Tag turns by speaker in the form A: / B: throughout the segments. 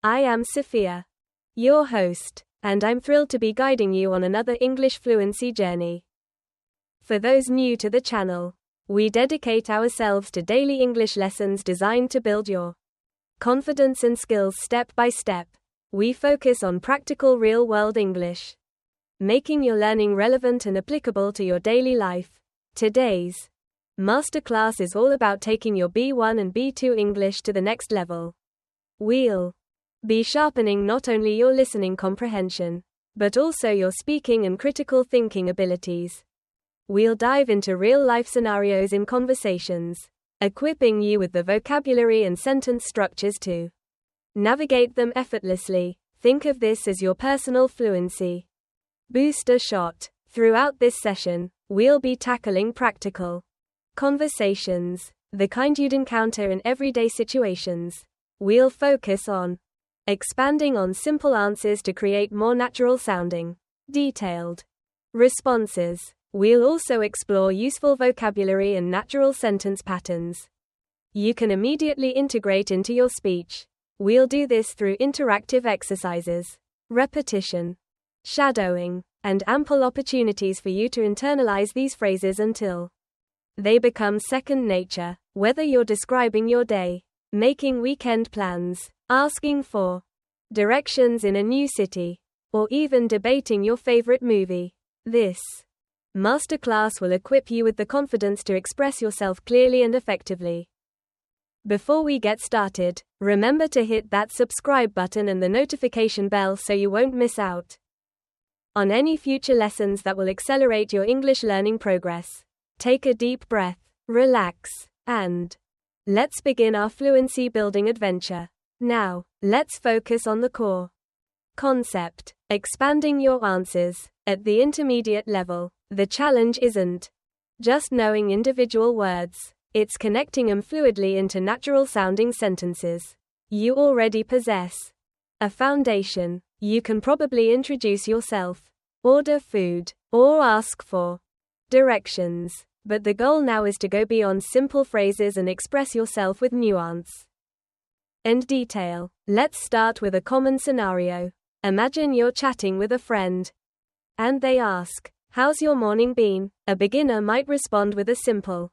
A: I am Sophia, your host, and I'm thrilled to be guiding you on another English fluency journey. For those new to the channel, we dedicate ourselves to daily English lessons designed to build your confidence and skills step by step. We focus on practical real-world English, making your learning relevant and applicable to your daily life. Today's Masterclass is all about taking your B1 and B2 English to the next level. We'll be sharpening not only your listening comprehension, but also your speaking and critical thinking abilities. We'll dive into real-life scenarios in conversations, equipping you with the vocabulary and sentence structures to navigate them effortlessly. Think of this as your personal fluency booster shot. Throughout this session, we'll be tackling practical conversations, the kind you'd encounter in everyday situations. We'll focus on expanding on simple answers to create more natural sounding, detailed responses. We'll also explore useful vocabulary and natural sentence patterns you can immediately integrate into your speech. We'll do this through interactive exercises, repetition, shadowing, and ample opportunities for you to internalize these phrases until they become second nature. Whether you're describing your day, making weekend plans, asking for directions in a new city, or even debating your favorite movie, this Masterclass will equip you with the confidence to express yourself clearly and effectively. Before we get started, remember to hit that subscribe button and the notification bell so you won't miss out on any future lessons that will accelerate your English learning progress. Take a deep breath, relax, and let's begin our fluency building adventure. Now, let's focus on the core concept, expanding your answers. At the intermediate level, the challenge isn't just knowing individual words, it's connecting them fluidly into natural sounding sentences. You already possess a foundation. You can probably introduce yourself, order food, or ask for directions. But the goal now is to go beyond simple phrases and express yourself with nuance and detail. Let's start with a common scenario. Imagine you're chatting with a friend, and they ask, "How's your morning been?" A beginner might respond with a simple,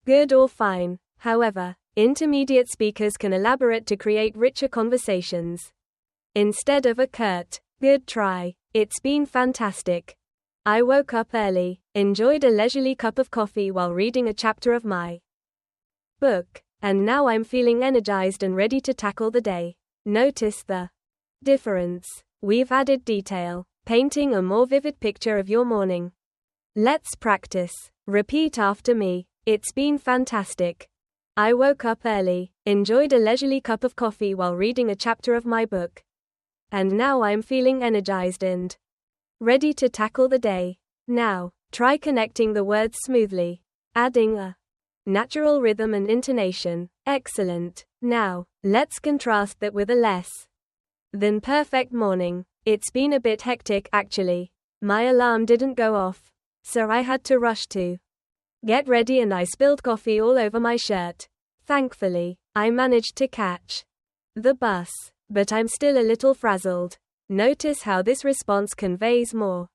A: "Good" or "Fine." However, intermediate speakers can elaborate to create richer conversations. Instead of a curt, "Good try," "It's been fantastic. I woke up early, enjoyed a leisurely cup of coffee while reading a chapter of my book, and now I'm feeling energized and ready to tackle the day." Notice the difference. We've added detail, painting a more vivid picture of your morning. Let's practice. Repeat after me. "It's been fantastic. I woke up early, enjoyed a leisurely cup of coffee while reading a chapter of my book, and now I'm feeling energized and ready to tackle the day." Now, try connecting the words smoothly, adding a natural rhythm and intonation. Excellent. Now, let's contrast that with a less than perfect morning. "It's been a bit hectic actually. My alarm didn't go off, so I had to rush to get ready and I spilled coffee all over my shirt. Thankfully, I managed to catch the bus, but I'm still a little frazzled." Notice how this response conveys more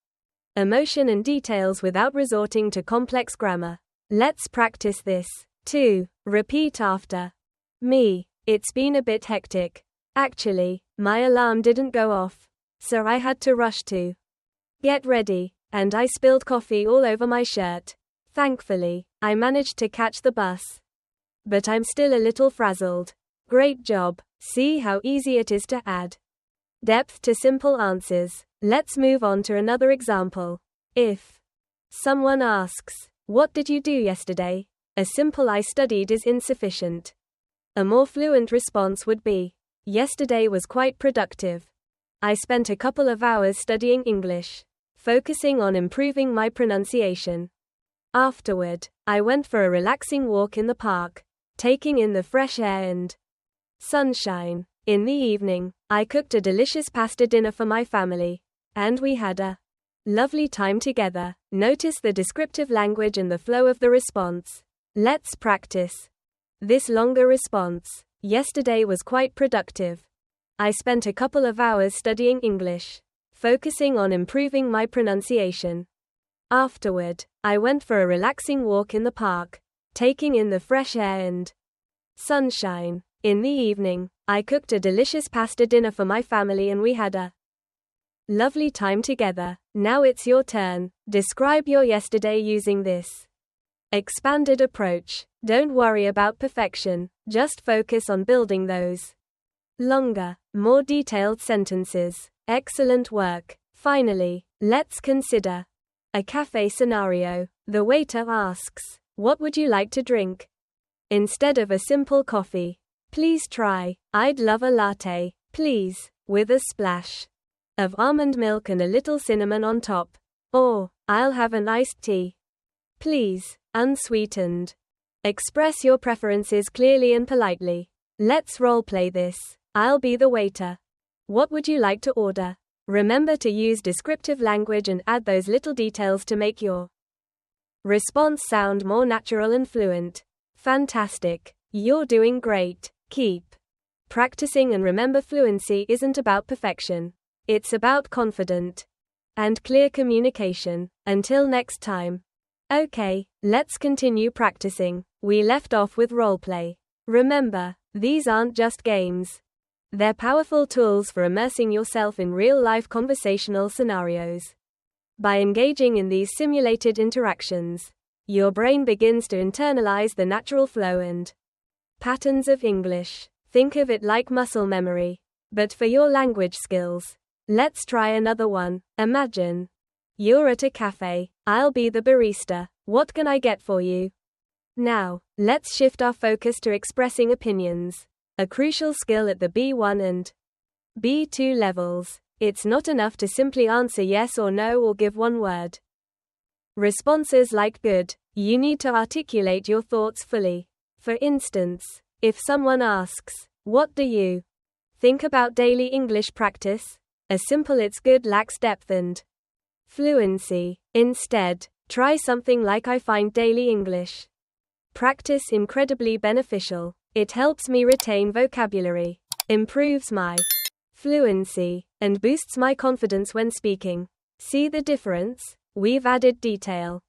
A: emotion and details without resorting to complex grammar. Let's practice this. 2. Repeat after me. "It's been a bit hectic. Actually, my alarm didn't go off, so I had to rush to get ready, and I spilled coffee all over my shirt. Thankfully, I managed to catch the bus, but I'm still a little frazzled." Great job. See how easy it is to add depth to simple answers. Let's move on to another example. If someone asks, "What did you do yesterday?" a simple "I studied" is insufficient. A more fluent response would be, "Yesterday was quite productive. I spent a couple of hours studying English, focusing on improving my pronunciation. Afterward, I went for a relaxing walk in the park, taking in the fresh air and sunshine. In the evening, I cooked a delicious pasta dinner for my family, and we had a lovely time together." Notice the descriptive language and the flow of the response. Let's practice this longer response. Yesterday was quite productive. I spent a couple of hours studying English, focusing on improving my pronunciation. Afterward, I went for a relaxing walk in the park, taking in the fresh air and sunshine. In the evening, I cooked a delicious pasta dinner for my family and we had a lovely time together. Now it's your turn. Describe your yesterday using this expanded approach. Don't worry about perfection, just focus on building those longer, more detailed sentences. Excellent work. Finally, let's consider a cafe scenario. The waiter asks, "What would you like to drink?" Instead of a simple coffee, please try, "I'd love a latte, please, with a splash of almond milk and a little cinnamon on top." Or, "I'll have an iced tea, please, unsweetened." Express your preferences clearly and politely. Let's role-play this. I'll be the waiter. What would you like to order? Remember to use descriptive language and add those little details to make your response sound more natural and fluent. Fantastic. You're doing great. Keep practicing and remember, fluency isn't about perfection. It's about confident and clear communication. Until next time. Okay, let's continue practicing. We left off with roleplay. Remember, these aren't just games. They're powerful tools for immersing yourself in real-life conversational scenarios. By engaging in these simulated interactions, your brain begins to internalize the natural flow and patterns of English. Think of it like muscle memory, but for your language skills. Let's try another one. Imagine you're at a cafe. I'll be the barista. What can I get for you? Now, let's shift our focus to expressing opinions. A crucial skill at the B1 and B2 levels. It's not enough to simply answer yes or no or give one word responses like good. You need to articulate your thoughts fully. For instance, if someone asks, "What do you think about daily English practice?" a simple "it's good" lacks depth and fluency. Instead, try something like, "I find daily English practice incredibly beneficial. It helps me retain vocabulary, improves my fluency, and boosts my confidence when speaking." See the difference? We've added detail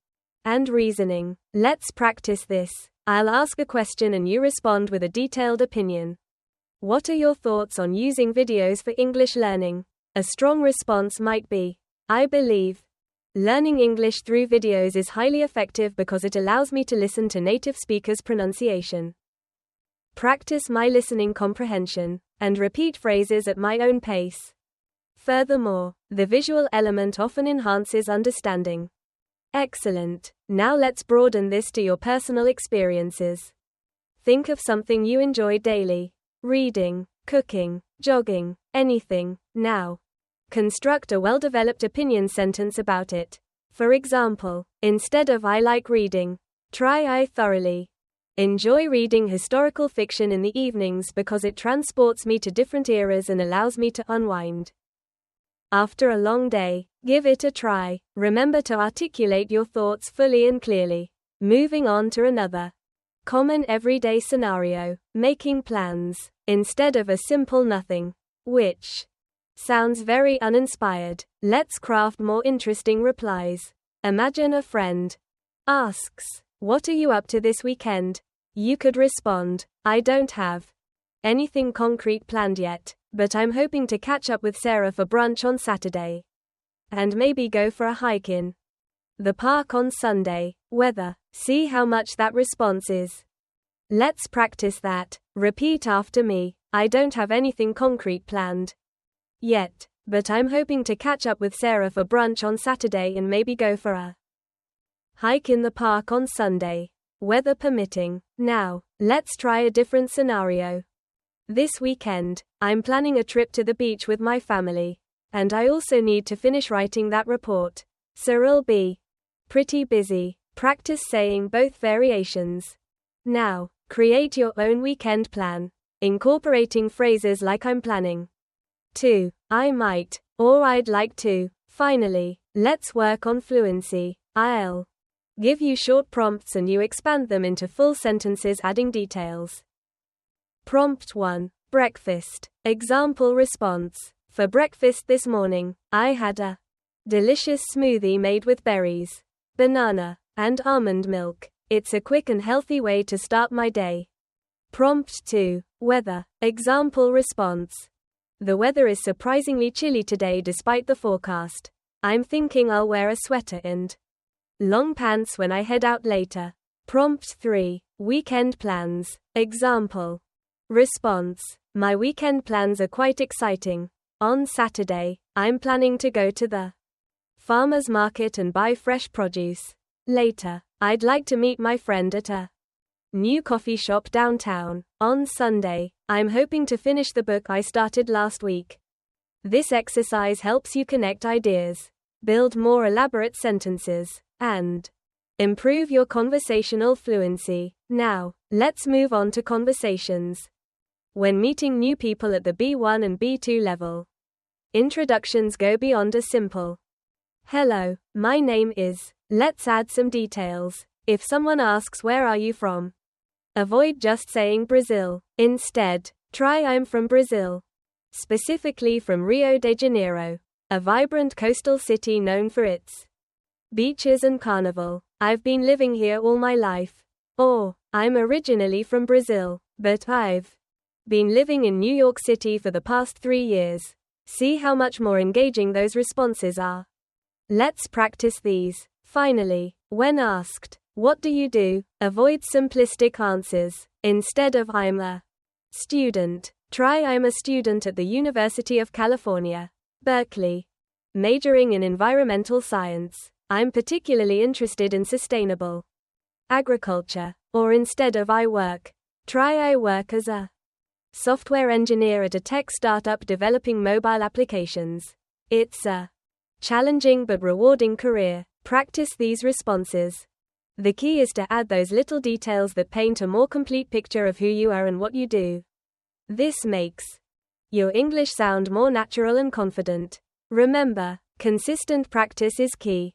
A: and reasoning. Let's practice this. I'll ask a question and you respond with a detailed opinion. What are your thoughts on using videos for English learning? A strong response might be, "I believe learning English through videos is highly effective because it allows me to listen to native speakers' pronunciation, practice my listening comprehension, and repeat phrases at my own pace." Furthermore, the visual element often enhances understanding. Excellent. Now let's broaden this to your personal experiences. Think of something you enjoy daily. Reading, cooking, jogging, anything. Now, construct a well-developed opinion sentence about it. For example, instead of "I like reading," try "I thoroughly enjoy reading historical fiction in the evenings because it transports me to different eras and allows me to unwind after a long day." Give it a try. Remember to articulate your thoughts fully and clearly. Moving on to another common everyday scenario. Making plans. Instead of a simple "nothing," which sounds very uninspired, let's craft more interesting replies. Imagine a friend asks, "What are you up to this weekend?" You could respond, "I don't have anything concrete planned yet, but I'm hoping to catch up with Sarah for brunch on Saturday. And maybe go for a hike in the park on Sunday. Weather." See how much that response is. Let's practice that. Repeat after me. "I don't have anything concrete planned yet, but I'm hoping to catch up with Sarah for brunch on Saturday and maybe go for a hike in the park on Sunday, weather permitting." Now, let's try a different scenario. This weekend, I'm planning a trip to the beach with my family, and I also need to finish writing that report, so I'll be pretty busy. Practice saying both variations. Now, create your own weekend plan, incorporating phrases like "I'm planning to," "I might," or "I'd like to." Finally, let's work on fluency. I'll give you short prompts and you expand them into full sentences, adding details. Prompt 1. Breakfast. Example response. For breakfast this morning, I had a delicious smoothie made with berries, banana, and almond milk. It's a quick and healthy way to start my day. Prompt 2. Weather. Example response. The weather is surprisingly chilly today despite the forecast. I'm thinking I'll wear a sweater and long pants when I head out later. Prompt 3. Weekend plans. Example response. My weekend plans are quite exciting. On Saturday, I'm planning to go to the farmer's market and buy fresh produce. Later, I'd like to meet my friend at a new coffee shop downtown. On Sunday, I'm hoping to finish the book I started last week. This exercise helps you connect ideas, build more elaborate sentences, and improve your conversational fluency. Now, let's move on to conversations. When meeting new people at the B1 and B2 level, introductions go beyond a simple "Hello, my name is." Let's add some details. If someone asks where are you from, avoid just saying Brazil. Instead, try I'm from Brazil. Specifically from Rio de Janeiro, a vibrant coastal city known for its beaches and carnival. I've been living here all my life. Or, I'm originally from Brazil, but I've been living in New York City for the past 3 years. See how much more engaging those responses are. Let's practice these. Finally, when asked, what do you do? Avoid simplistic answers. Instead of I'm a student, try I'm a student at the University of California, Berkeley, majoring in environmental science. I'm particularly interested in sustainable agriculture. Or instead of I work, try I work as a software engineer at a tech startup developing mobile applications. It's a challenging but rewarding career. Practice these responses. The key is to add those little details that paint a more complete picture of who you are and what you do. This makes your English sound more natural and confident. Remember, consistent practice is key.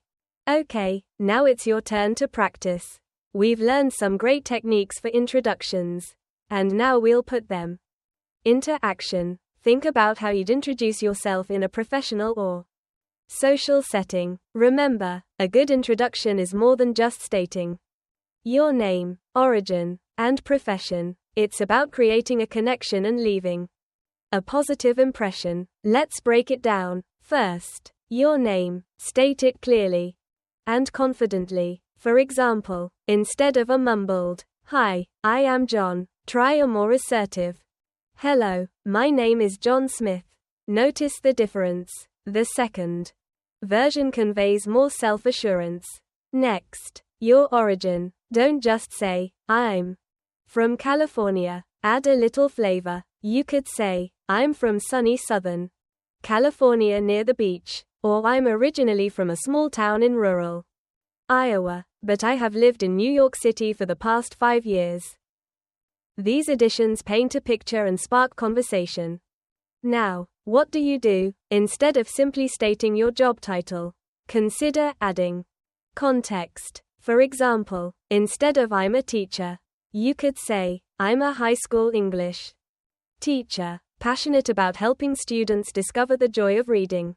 A: Okay, now it's your turn to practice. We've learned some great techniques for introductions. And now we'll put them into action. Think about how you'd introduce yourself in a professional or social setting. Remember, a good introduction is more than just stating your name, origin, and profession. It's about creating a connection and leaving a positive impression. Let's break it down. First, your name. State it clearly and confidently. For example, instead of a mumbled, "Hi, I am John," try a more assertive, "Hello, my name is John Smith." Notice the difference. The second version conveys more self-assurance. Next, your origin. Don't just say, "I'm from California." Add a little flavor. You could say, "I'm from sunny Southern California near the beach," or "I'm originally from a small town in rural Iowa, but I have lived in New York City for the past 5 years." These additions paint a picture and spark conversation. Now, what do you do? Instead of simply stating your job title, consider adding context. For example, instead of "I'm a teacher," you could say, "I'm a high school English teacher, passionate about helping students discover the joy of reading."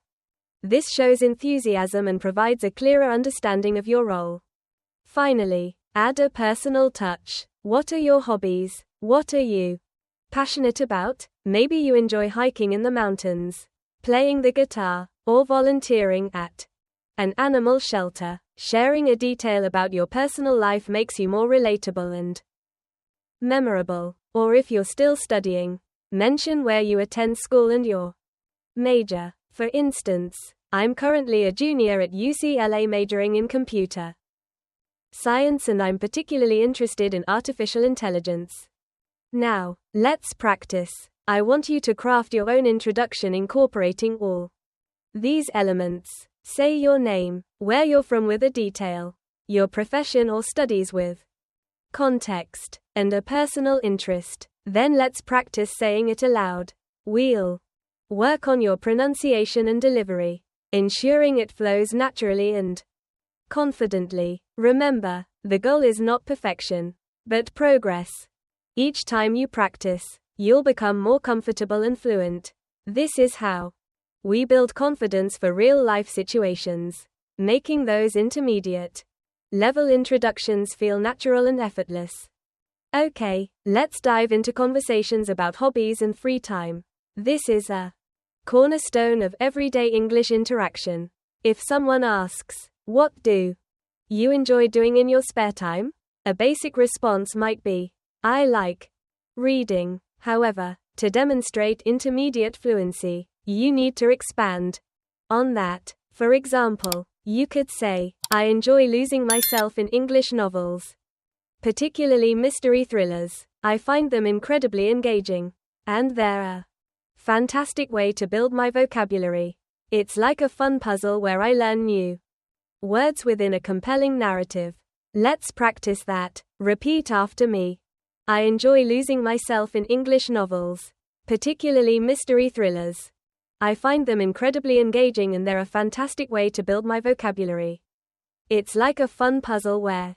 A: This shows enthusiasm and provides a clearer understanding of your role. Finally, add a personal touch. What are your hobbies? What are you passionate about? Maybe you enjoy hiking in the mountains, playing the guitar, or volunteering at an animal shelter. Sharing a detail about your personal life makes you more relatable and memorable. Or if you're still studying, mention where you attend school and your major. For instance, I'm currently a junior at UCLA majoring in computer science and I'm particularly interested in artificial intelligence. Now, let's practice. I want you to craft your own introduction incorporating all these elements. Say your name, where you're from with a detail, your profession or studies with context, and a personal interest. Then let's practice saying it aloud. We'll work on your pronunciation and delivery, ensuring it flows naturally and confidently. Remember, the goal is not perfection, but progress. Each time you practice, you'll become more comfortable and fluent. This is how we build confidence for real-life situations, making those intermediate level introductions feel natural and effortless. Okay, let's dive into conversations about hobbies and free time. This is a cornerstone of everyday English interaction. If someone asks, "What do you enjoy doing in your spare time?" a basic response might be, "I like reading." However, to demonstrate intermediate fluency, you need to expand on that. For example, you could say, "I enjoy losing myself in English novels, particularly mystery thrillers. I find them incredibly engaging, and they're a fantastic way to build my vocabulary. It's like a fun puzzle where I learn new words within a compelling narrative." Let's practice that. Repeat after me. I enjoy losing myself in English novels, particularly mystery thrillers. I find them incredibly engaging and they're a fantastic way to build my vocabulary. It's like a fun puzzle where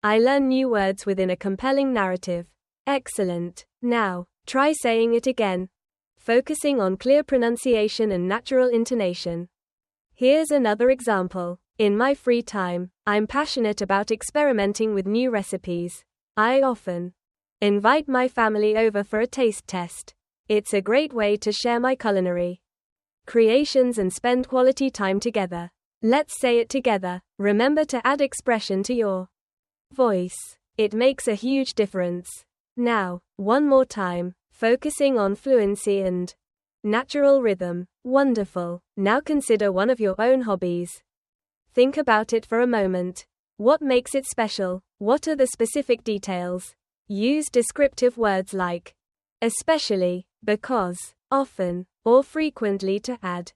A: I learn new words within a compelling narrative. Excellent. Now, try saying it again, focusing on clear pronunciation and natural intonation. Here's another example. In my free time, I'm passionate about experimenting with new recipes. I often invite my family over for a taste test. It's a great way to share my culinary creations and spend quality time together. Let's say it together. Remember to add expression to your voice. It makes a huge difference. Now, one more time, focusing on fluency and natural rhythm. Wonderful. Now consider one of your own hobbies. Think about it for a moment. What makes it special? What are the specific details? Use descriptive words like especially, because, often, or frequently to add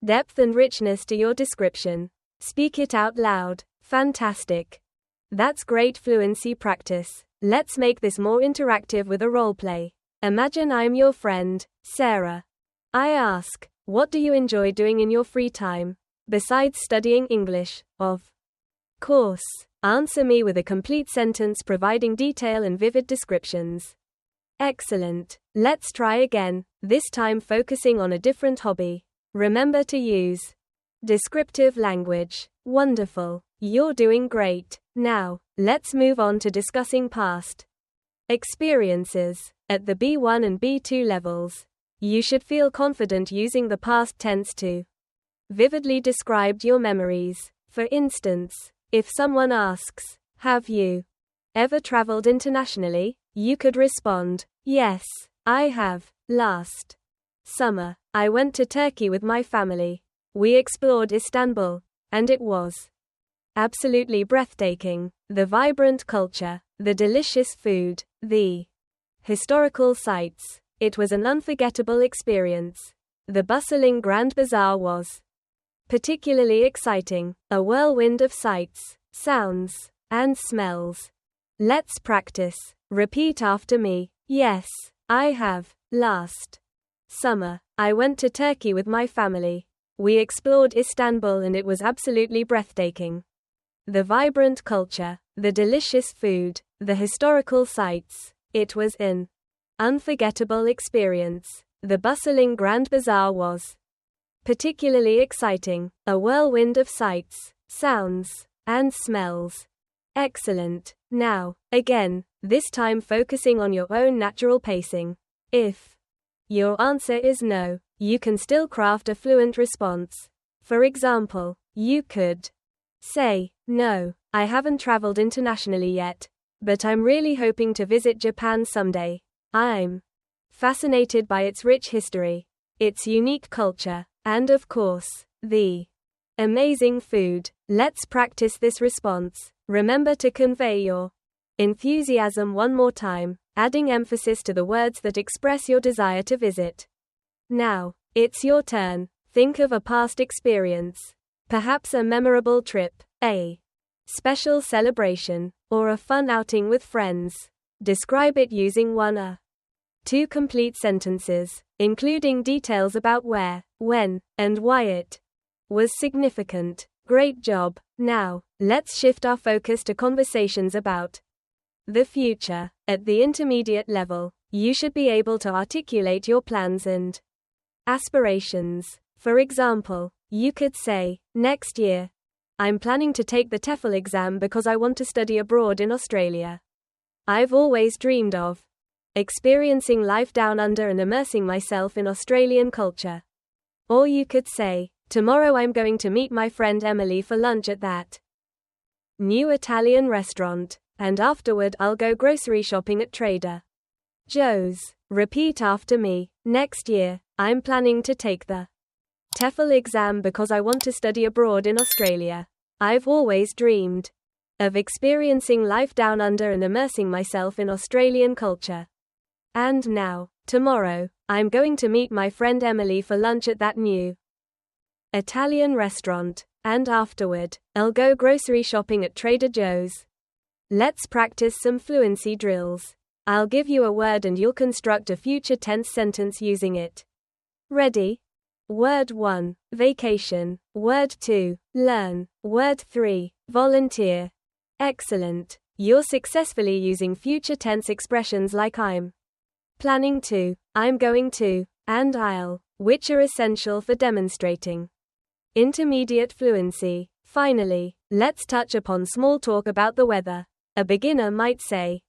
A: depth and richness to your description. Speak it out loud. Fantastic. That's great fluency practice. Let's make this more interactive with a role play. Imagine I'm your friend, Sarah. I ask, "What do you enjoy doing in your free time, besides studying English?" Of course, answer me with a complete sentence providing detail and vivid descriptions. Excellent. Let's try again, this time focusing on a different hobby. Remember to use descriptive language. Wonderful. You're doing great. Now, let's move on to discussing past experiences. At the B1 and B2 levels, you should feel confident using the past tense to vividly describe your memories. For instance, if someone asks, "Have you ever traveled internationally?" you could respond, "Yes, I have. Last summer, I went to Turkey with my family. We explored Istanbul, and it was absolutely breathtaking. The vibrant culture, the delicious food, the historical sites. It was an unforgettable experience. The bustling Grand Bazaar was particularly exciting, a whirlwind of sights, sounds, and smells." Let's practice. Repeat after me. Yes, I have. Last summer, I went to Turkey with my family. We explored Istanbul and it was absolutely breathtaking. The vibrant culture, the delicious food, the historical sites. It was an unforgettable experience. The bustling Grand Bazaar was particularly exciting, a whirlwind of sights, sounds, and smells. Excellent. Now, again, this time focusing on your own natural pacing. If your answer is no, you can still craft a fluent response. For example, you could say, "No, I haven't traveled internationally yet, but I'm really hoping to visit Japan someday. I'm fascinated by its rich history, its unique culture, and of course, the amazing food." Let's practice this response. Remember to convey your enthusiasm one more time, adding emphasis to the words that express your desire to visit. Now, it's your turn. Think of a past experience. Perhaps a memorable trip, a special celebration, or a fun outing with friends. Describe it using one or two complete sentences, including details about where, when, and why it was significant. Great job. Now, let's shift our focus to conversations about the future. At the intermediate level, You should be able to articulate your plans and aspirations. For example, you could say, next year, I'm planning to take the TEFL exam because I want to study abroad in Australia. I've always dreamed of experiencing life down under and immersing myself in Australian culture. Or you could say, tomorrow I'm going to meet my friend Emily for lunch at that new Italian restaurant, and afterward I'll go grocery shopping at Trader Joe's. Repeat after me. Next year, I'm planning to take the TEFL exam because I want to study abroad in Australia. I've always dreamed of experiencing life down under and immersing myself in Australian culture. And now, tomorrow, I'm going to meet my friend Emily for lunch at that new Italian restaurant, and afterward, I'll go grocery shopping at Trader Joe's. Let's practice some fluency drills. I'll give you a word and you'll construct a future tense sentence using it. Ready? Word 1, vacation. Word 2, learn. Word 3, volunteer. Excellent. You're successfully using future tense expressions like I'm planning to, I'm going to, and I'll, which are essential for demonstrating intermediate fluency. Finally, let's touch upon small talk about the weather. A beginner might say,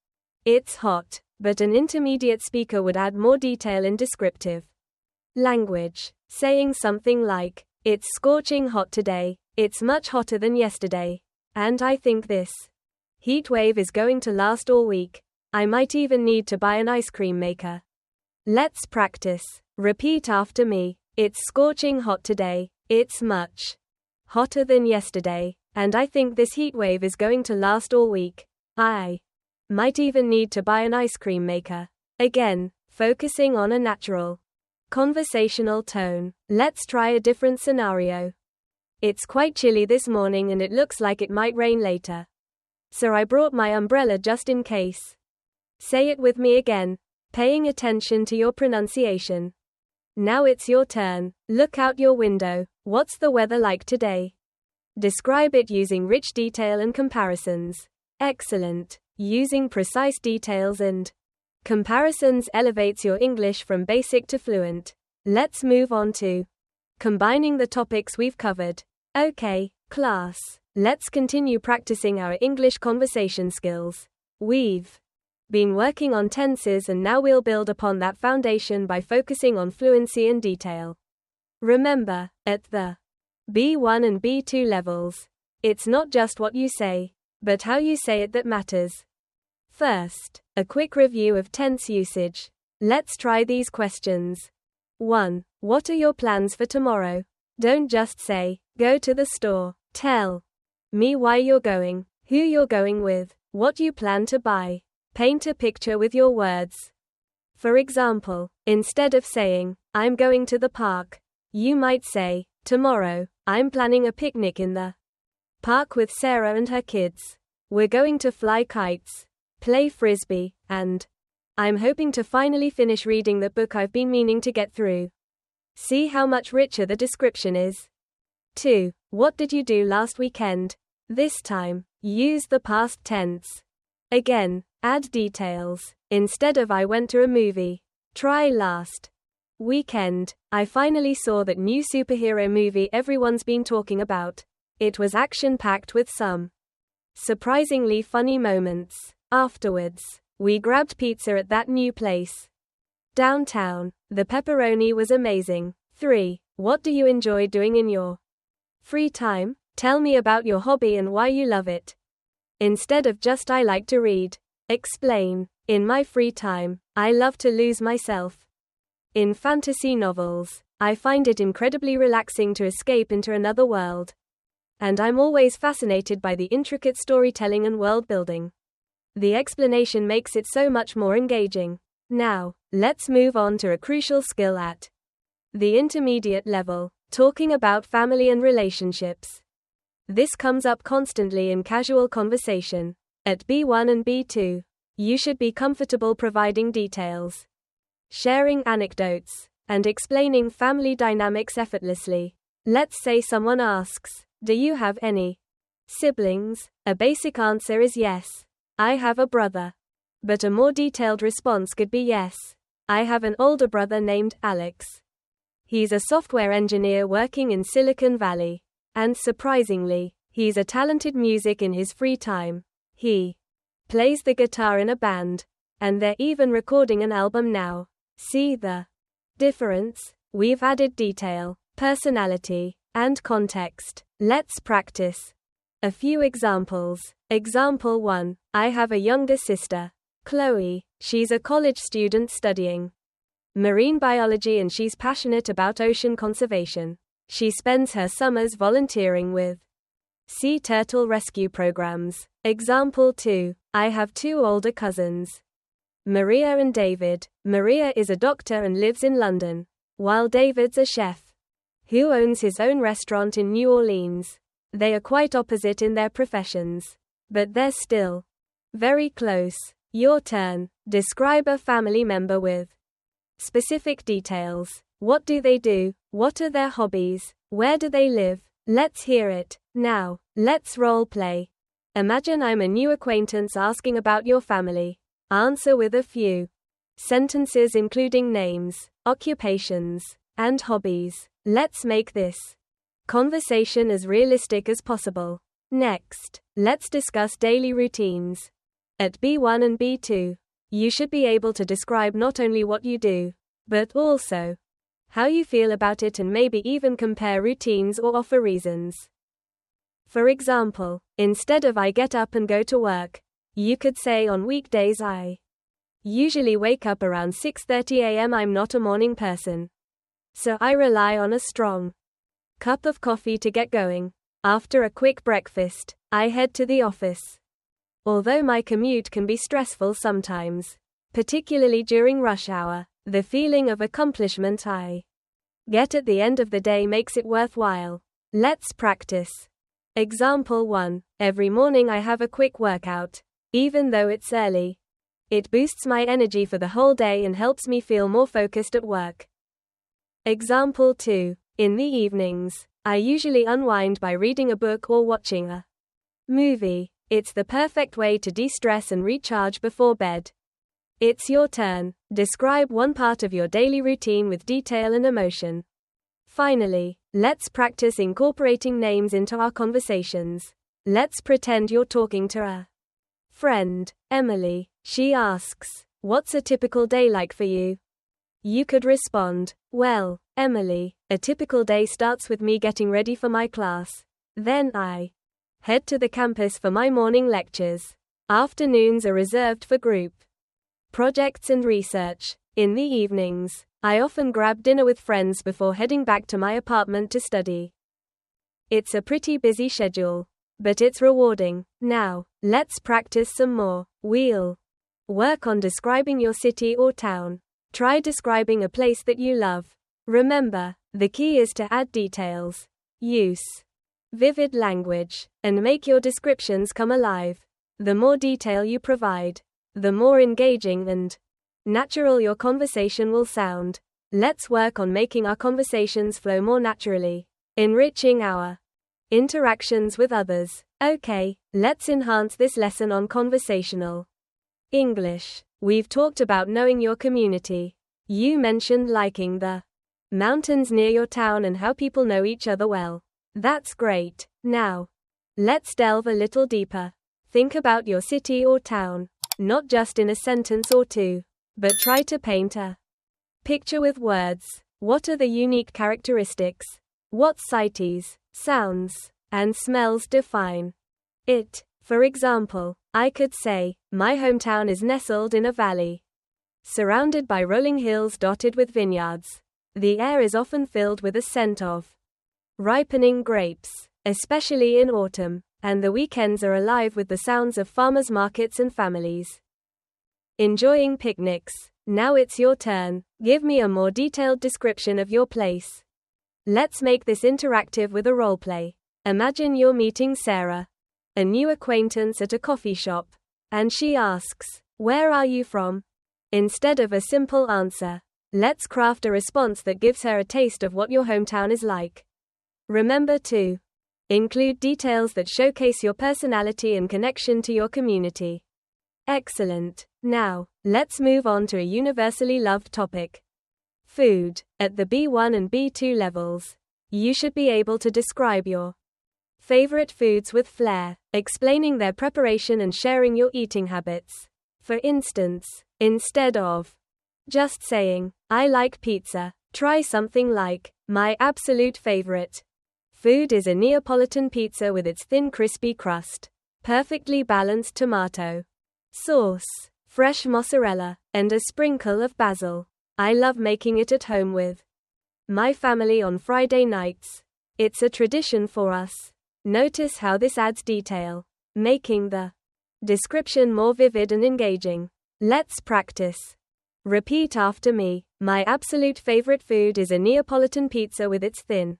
A: it's hot, but an intermediate speaker would add more detail in descriptive language, saying something like, it's scorching hot today, it's much hotter than yesterday, and I think this heat wave is going to last all week. I might even need to buy an ice cream maker. Let's practice. Repeat after me. It's scorching hot today, it's much hotter than yesterday, and I think this heat wave is going to last all week. I might even need to buy an ice cream maker. Again, focusing on a natural conversational tone. Let's try a different scenario. It's quite chilly this morning and it looks like it might rain later. So I brought my umbrella just in case. Say it with me again, paying attention to your pronunciation. Now it's your turn. Look out your window. What's the weather like today? Describe it using rich detail and comparisons. Excellent. Using precise details and comparisons elevates your English from basic to fluent. Let's move on to combining the topics we've covered. Okay, class. Let's continue practicing our English conversation skills. We've been working on tenses and now we'll build upon that foundation by focusing on fluency and detail. Remember, at the B1 and B2 levels, it's not just what you say, but how you say it that matters. First, a quick review of tense usage. Let's try these questions. 1. What are your plans for tomorrow? Don't just say, go to the store. Tell me why you're going, who you're going with, what you plan to buy. Paint a picture with your words. For example, instead of saying, I'm going to the park, you might say, tomorrow, I'm planning a picnic in the park with Sarah and her kids. We're going to fly kites, play frisbee, and I'm hoping to finally finish reading the book I've been meaning to get through. See how much richer the description is. 2. What did you do last weekend? This time, use the past tense. Again, add details. Instead of I went to a movie, try last weekend. I finally saw that new superhero movie everyone's been talking about. It was action-packed with some surprisingly funny moments. Afterwards, we grabbed pizza at that new place downtown. The pepperoni was amazing. 3. What do you enjoy doing in your free time? Tell me about your hobby and why you love it. Instead of just I like to read, explain. In my free time, I love to lose myself in fantasy novels. I find it incredibly relaxing to escape into another world. And I'm always fascinated by the intricate storytelling and world building. The explanation makes it so much more engaging. Now, let's move on to a crucial skill at the intermediate level, talking about family and relationships. This comes up constantly in casual conversation. At B1 and B2, you should be comfortable providing details, sharing anecdotes, and explaining family dynamics effortlessly. Let's say someone asks, do you have any siblings? A basic answer is yes. I have a brother. But a more detailed response could be yes. I have an older brother named Alex. He's a software engineer working in Silicon Valley. And surprisingly, he's a talented musician in his free time. He plays the guitar in a band. And they're even recording an album now. See the difference? We've added detail, personality, and context. Let's practice. A few examples. Example 1. I have a younger sister, Chloe. She's a college student studying marine biology and she's passionate about ocean conservation. She spends her summers volunteering with sea turtle rescue programs. Example 2. I have 2 older cousins, Maria and David. Maria is a doctor and lives in London, while David's a chef who owns his own restaurant in New Orleans. They are quite opposite in their professions, but they're still very close. Your turn. Describe a family member with specific details. What do they do? What are their hobbies? Where do they live? Let's hear it. Now, let's role play. Imagine I'm a new acquaintance asking about your family. Answer with a few sentences including names, occupations, and hobbies. Let's make this conversation as realistic as possible. Next, let's discuss daily routines. At B1 and B2, you should be able to describe not only what you do, but also how you feel about it and maybe even compare routines or offer reasons. For example, instead of I get up and go to work, you could say on weekdays I usually wake up around 6:30 a.m. I'm not a morning person, so I rely on a strong cup of coffee to get going. After a quick breakfast, I head to the office. Although my commute can be stressful sometimes, particularly during rush hour, the feeling of accomplishment I get at the end of the day makes it worthwhile. Let's practice. Example 1. Every morning I have a quick workout. Even though it's early, it boosts my energy for the whole day and helps me feel more focused at work. Example 2. In the evenings, I usually unwind by reading a book or watching a movie. It's the perfect way to de-stress and recharge before bed. It's your turn. Describe one part of your daily routine with detail and emotion. Finally, let's practice incorporating names into our conversations. Let's pretend you're talking to a friend, Emily. She asks, "What's a typical day like for you?" You could respond, "Well, Emily, a typical day starts with me getting ready for my class. Then I head to the campus for my morning lectures. Afternoons are reserved for group projects and research. In the evenings, I often grab dinner with friends before heading back to my apartment to study." It's a pretty busy schedule, but it's rewarding. Now, let's practice some more. We'll work on describing your city or town. Try describing a place that you love. Remember, the key is to add details, use vivid language, and make your descriptions come alive. The more detail you provide, the more engaging and natural your conversation will sound. Let's work on making our conversations flow more naturally, enriching our interactions with others. Okay, let's enhance this lesson on conversational English. We've talked about knowing your community. You mentioned liking the mountains near your town and how people know each other well. That's great. Now, let's delve a little deeper. Think about your city or town, not just in a sentence or two, but try to paint a picture with words. What are the unique characteristics? What sights, sounds, and smells define it? For example, I could say, my hometown is nestled in a valley, surrounded by rolling hills dotted with vineyards. The air is often filled with a scent of ripening grapes, especially in autumn, and the weekends are alive with the sounds of farmers' markets and families enjoying picnics. Now it's your turn. Give me a more detailed description of your place. Let's make this interactive with a role play. Imagine you're meeting Sarah, a new acquaintance at a coffee shop, and she asks, "Where are you from?" Instead of a simple answer, let's craft a response that gives her a taste of what your hometown is like. Remember to include details that showcase your personality and connection to your community. Excellent. Now, let's move on to a universally loved topic. Food. At the B1 and B2 levels, you should be able to describe your favorite foods with flair, explaining their preparation and sharing your eating habits. For instance, instead of just saying, I like pizza, try something like, my absolute favorite food is a Neapolitan pizza with its thin crispy crust, perfectly balanced tomato sauce, fresh mozzarella, and a sprinkle of basil. I love making it at home with my family on Friday nights. It's a tradition for us. Notice how this adds detail, making the description more vivid and engaging. Let's practice. Repeat after me. My absolute favorite food is a Neapolitan pizza with its thin,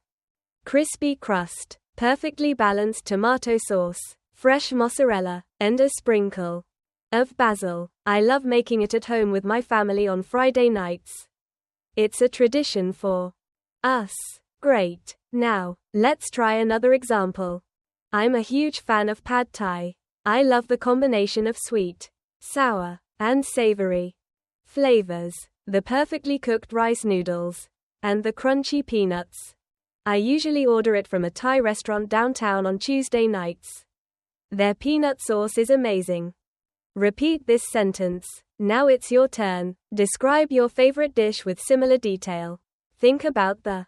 A: crispy crust, perfectly balanced tomato sauce, fresh mozzarella, and a sprinkle of basil. I love making it at home with my family on Friday nights. It's a tradition for us. Great. Now, let's try another example. I'm a huge fan of pad thai. I love the combination of sweet, sour, and savory flavors, the perfectly cooked rice noodles, and the crunchy peanuts. I usually order it from a Thai restaurant downtown on Tuesday nights. Their peanut sauce is amazing. Repeat this sentence. Now it's your turn. Describe your favorite dish with similar detail. Think about the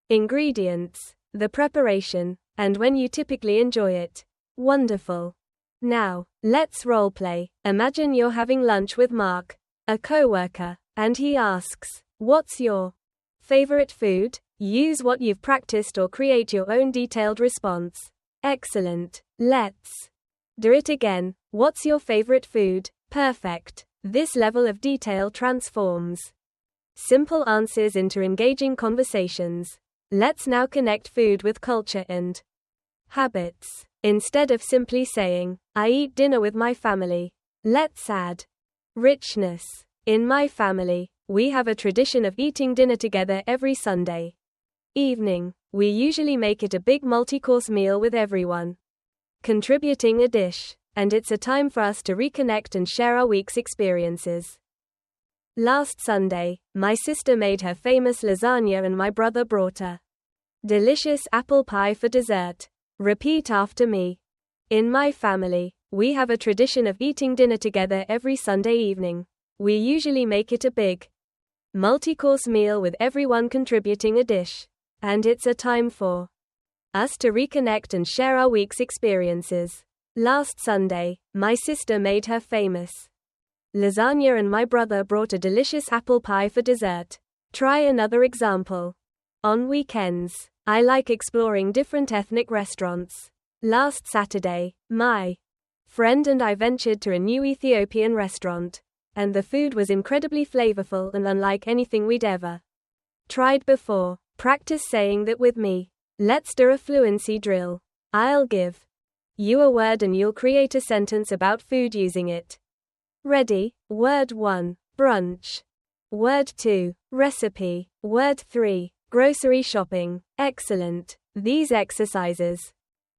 A: ingredients, the preparation, and when you typically enjoy it. Wonderful. Now, let's roleplay. Imagine you're having lunch with Mark, a coworker, and he asks, what's your favorite food? Use what you've practiced or create your own detailed response. Excellent. Let's do it again. What's your favorite food? Perfect. This level of detail transforms simple answers into engaging conversations. Let's now connect food with culture and habits. Instead of simply saying, I eat dinner with my family, let's add richness. In my family, we have a tradition of eating dinner together every Sunday evening. We usually make it a big multi-course meal with everyone contributing a dish, and it's a time for us to reconnect and share our week's experiences. Last Sunday, my sister made her famous lasagna and my brother brought a delicious apple pie for dessert. Repeat after me. In my family, we have a tradition of eating dinner together every Sunday evening. We usually make it a big multi-course meal with everyone contributing a dish, and it's a time for us to reconnect and share our week's experiences. Last Sunday, my sister made her famous lasagna and my brother brought a delicious apple pie for dessert. Try another example. On weekends, I like exploring different ethnic restaurants. Last Saturday, my friend and I ventured to a new Ethiopian restaurant, and the food was incredibly flavorful and unlike anything we'd ever tried before. Practice saying that with me. Let's do a fluency drill. I'll give you a word and you'll create a sentence about food using it. Ready? Word 1, brunch. Word 2, recipe. Word 3, grocery shopping. Excellent. These exercises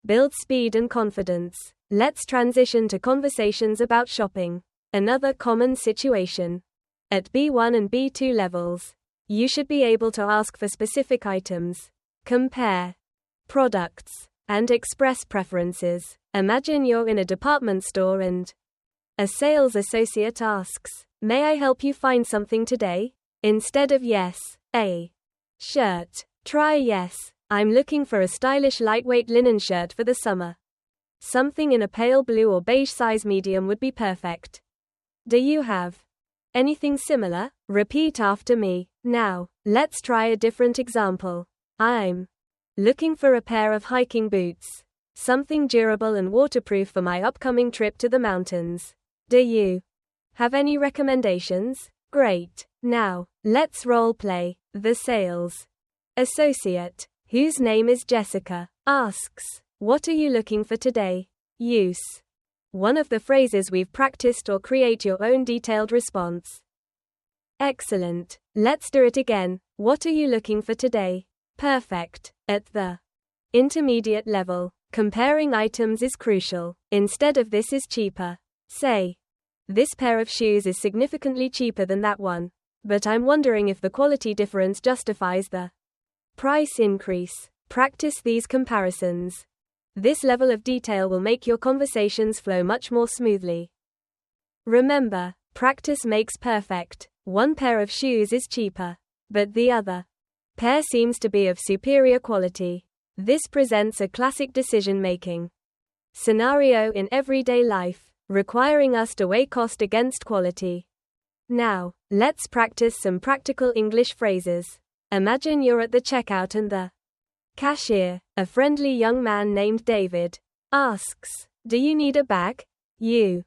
A: build speed and confidence. Let's transition to conversations about shopping. Another common situation. At B1 and B2 levels, you should be able to ask for specific items, compare products, and express preferences. Imagine you're in a department store and a sales associate asks, may I help you find something today? Instead of yes, a shirt, try yes, I'm looking for a stylish lightweight linen shirt for the summer. Something in a pale blue or beige size medium would be perfect. Do you have anything similar? Repeat after me. Now, let's try a different example. I'm looking for a pair of hiking boots. Something durable and waterproof for my upcoming trip to the mountains. Do you have any recommendations? Great. Now, let's role play. The sales associate, whose name is Jessica, asks, what are you looking for today? Use one of the phrases we've practiced or create your own detailed response. Excellent. Let's do it again. What are you looking for today? Perfect. At the intermediate level, comparing items is crucial. Instead of this is cheaper, say, This pair of shoes is significantly cheaper than that one, but I'm wondering if the quality difference justifies the price increase. Practice these comparisons. This level of detail will make your conversations flow much more smoothly. Remember, practice makes perfect. One pair of shoes is cheaper, but the other pair seems to be of superior quality. This presents a classic decision-making scenario in everyday life, requiring us to weigh cost against quality. Now, let's practice some practical English phrases. Imagine you're at the checkout and the cashier, a friendly young man named David, asks, "Do you need a bag?" You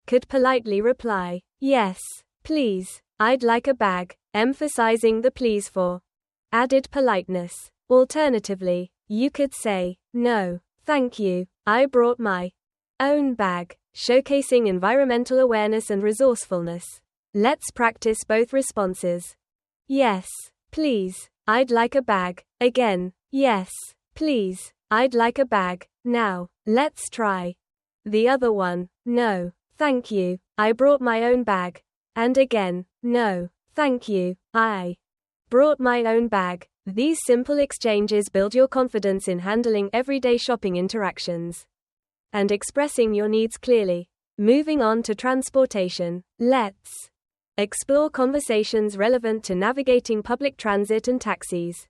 A: could politely reply, "Yes, please, I'd like a bag," emphasizing the please for added politeness. Alternatively, you could say, "No, thank you, I brought my own bag," showcasing environmental awareness and resourcefulness. Let's practice both responses. Yes, please, I'd like a bag. Again, yes, please, I'd like a bag. Now, let's try the other one. No, thank you, I brought my own bag. And again, no, thank you, I brought my own bag. These simple exchanges build your confidence in handling everyday shopping interactions and expressing your needs clearly. Moving on to transportation, let's explore conversations relevant to navigating public transit and taxis.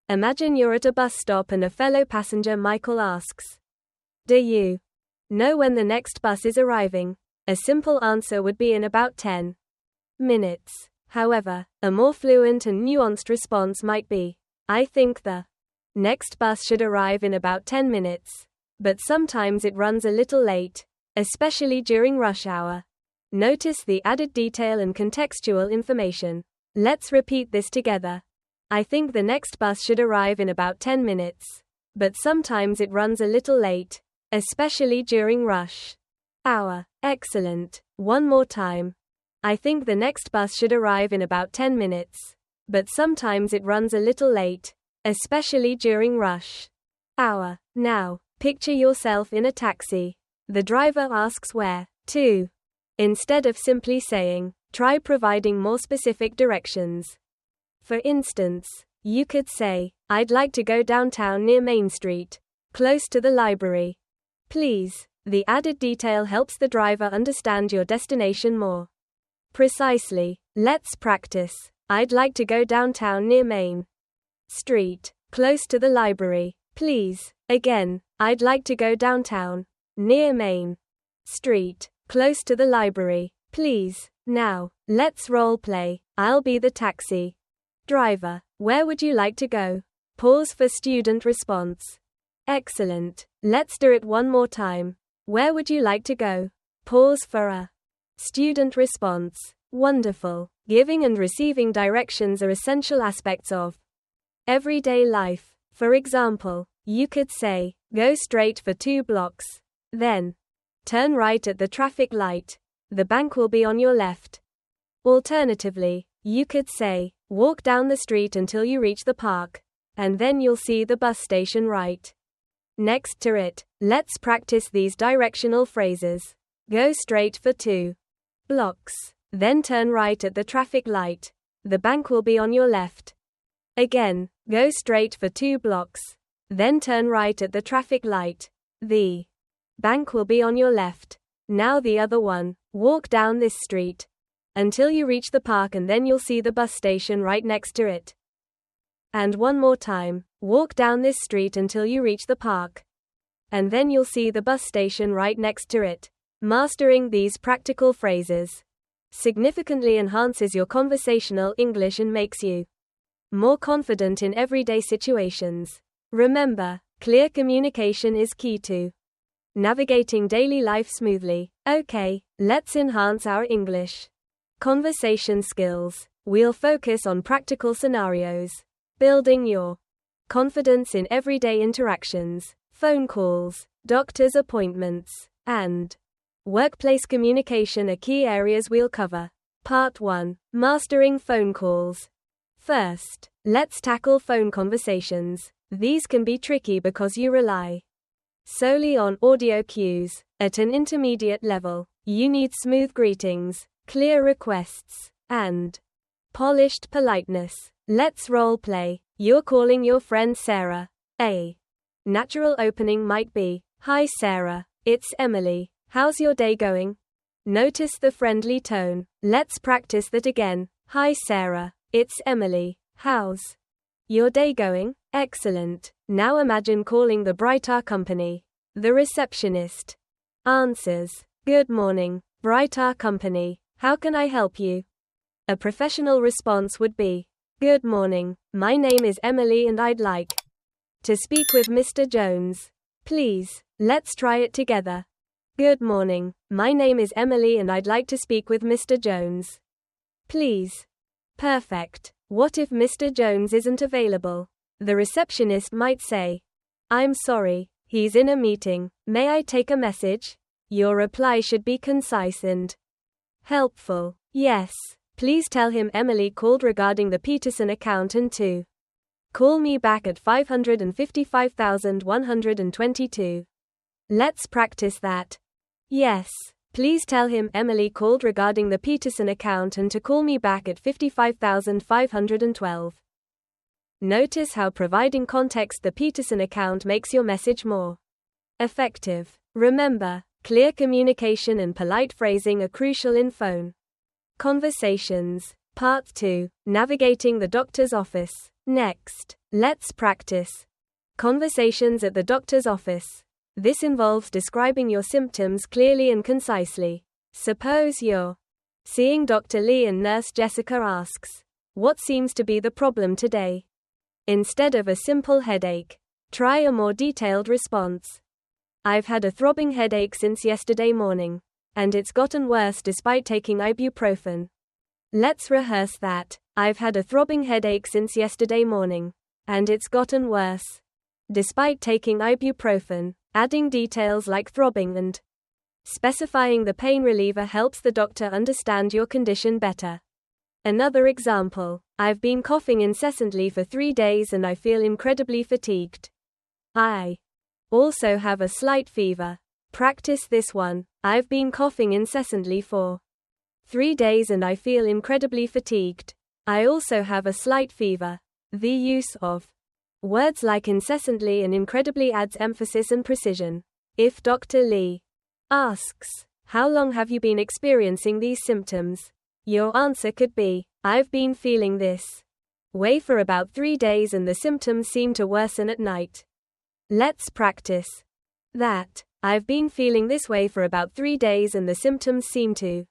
A: Imagine you're at a bus stop and a fellow passenger Michael asks, "Do you know when the next bus is arriving?" A simple answer would be in about 10 minutes. However, a more fluent and nuanced response might be, "I think the next bus should arrive in about 10 minutes. But sometimes it runs a little late, especially during rush hour." Notice the added detail and contextual information. Let's repeat this together. I think the next bus should arrive in about 10 minutes. But sometimes it runs a little late, especially during rush hour. Excellent. One more time. I think the next bus should arrive in about 10 minutes. But sometimes it runs a little late, especially during rush hour. Now, picture yourself in a taxi. The driver asks where to. Instead of simply saying, try providing more specific directions. For instance, you could say, "I'd like to go downtown near Main Street, close to the library. Please." The added detail helps the driver understand your destination more precisely. Let's practice. I'd like to go downtown near Main Street, close to the library. Please. Again, I'd like to go downtown near Main Street, close to the library. Please. Now, let's role play. I'll be the taxi driver. Where would you like to go? Pause for student response. Excellent. Let's do it one more time. Where would you like to go? Pause for a student response. Wonderful. Giving and receiving directions are essential aspects of everyday life. For example, you could say, "Go straight for 2 blocks. Then, turn right at the traffic light. The bank will be on your left." Alternatively, you could say, "Walk down the street until you reach the park. And then you'll see the bus station right next to it." Let's practice these directional phrases. Go straight for 2 blocks. Then turn right at the traffic light. The bank will be on your left. Again, go straight for 2 blocks. Then turn right at the traffic light. The bank will be on your left. Now the other one. Walk down this street until you reach the park and then you'll see the bus station right next to it. And one more time. Walk down this street until you reach the park. And then you'll see the bus station right next to it. Mastering these practical phrases significantly enhances your conversational English and makes you more confident in everyday situations. Remember, clear communication is key to navigating daily life smoothly. Okay, let's enhance our English conversation skills. We'll focus on practical scenarios, building your confidence in everyday interactions, phone calls, doctor's appointments, and workplace communication are key areas we'll cover. Part 1. Mastering phone calls. First, let's tackle phone conversations. These can be tricky because you rely solely on audio cues. At an intermediate level, You need smooth greetings, clear requests, and polished politeness. Let's role play. You're calling your friend Sarah. A natural opening might be, "Hi Sarah, it's Emily. How's your day going?" Notice the friendly tone. Let's practice that again. "Hi Sarah, it's Emily. How's your day going?" Excellent. Now imagine calling the Brightar Company. The receptionist answers, "Good morning, Brightar Company. How can I help you?" A professional response would be, "Good morning, my name is Emily and I'd like to speak with Mr. Jones. Please, let's try it together. Good morning, my name is Emily and I'd like to speak with Mr. Jones. Please." Perfect. What if Mr. Jones isn't available? The receptionist might say, "I'm sorry, he's in a meeting. May I take a message?" Your reply should be concise and helpful. "Yes, please tell him Emily called regarding the Peterson account and to call me back at 555,122. Let's practice that. Yes, please tell him Emily called regarding the Peterson account and to call me back at 55,512. Notice how providing context the Peterson account makes your message more effective. Remember, clear communication and polite phrasing are crucial in phone conversations. Part 2. Navigating the doctor's office. Next, let's practice conversations at the doctor's office. This involves describing your symptoms clearly and concisely. Suppose you're seeing Dr. Lee and Nurse Jessica asks, "What seems to be the problem today?" Instead of a simple headache, try a more detailed response. "I've had a throbbing headache since yesterday morning, and it's gotten worse despite taking ibuprofen." Let's rehearse that. "I've had a throbbing headache since yesterday morning, and it's gotten worse despite taking ibuprofen." Adding details like throbbing and specifying the pain reliever helps the doctor understand your condition better. Another example, "I've been coughing incessantly for 3 days and I feel incredibly fatigued. I also have a slight fever." Practice this one. "I've been coughing incessantly for 3 days and I feel incredibly fatigued. I also have a slight fever." The use of words like incessantly and incredibly adds emphasis and precision. If Dr. Lee asks, "How long have you been experiencing these symptoms?" your answer could be, "I've been feeling this way for about 3 days and the symptoms seem to worsen at night." Let's practice that. "I've been feeling this way for about 3 days and the symptoms seem to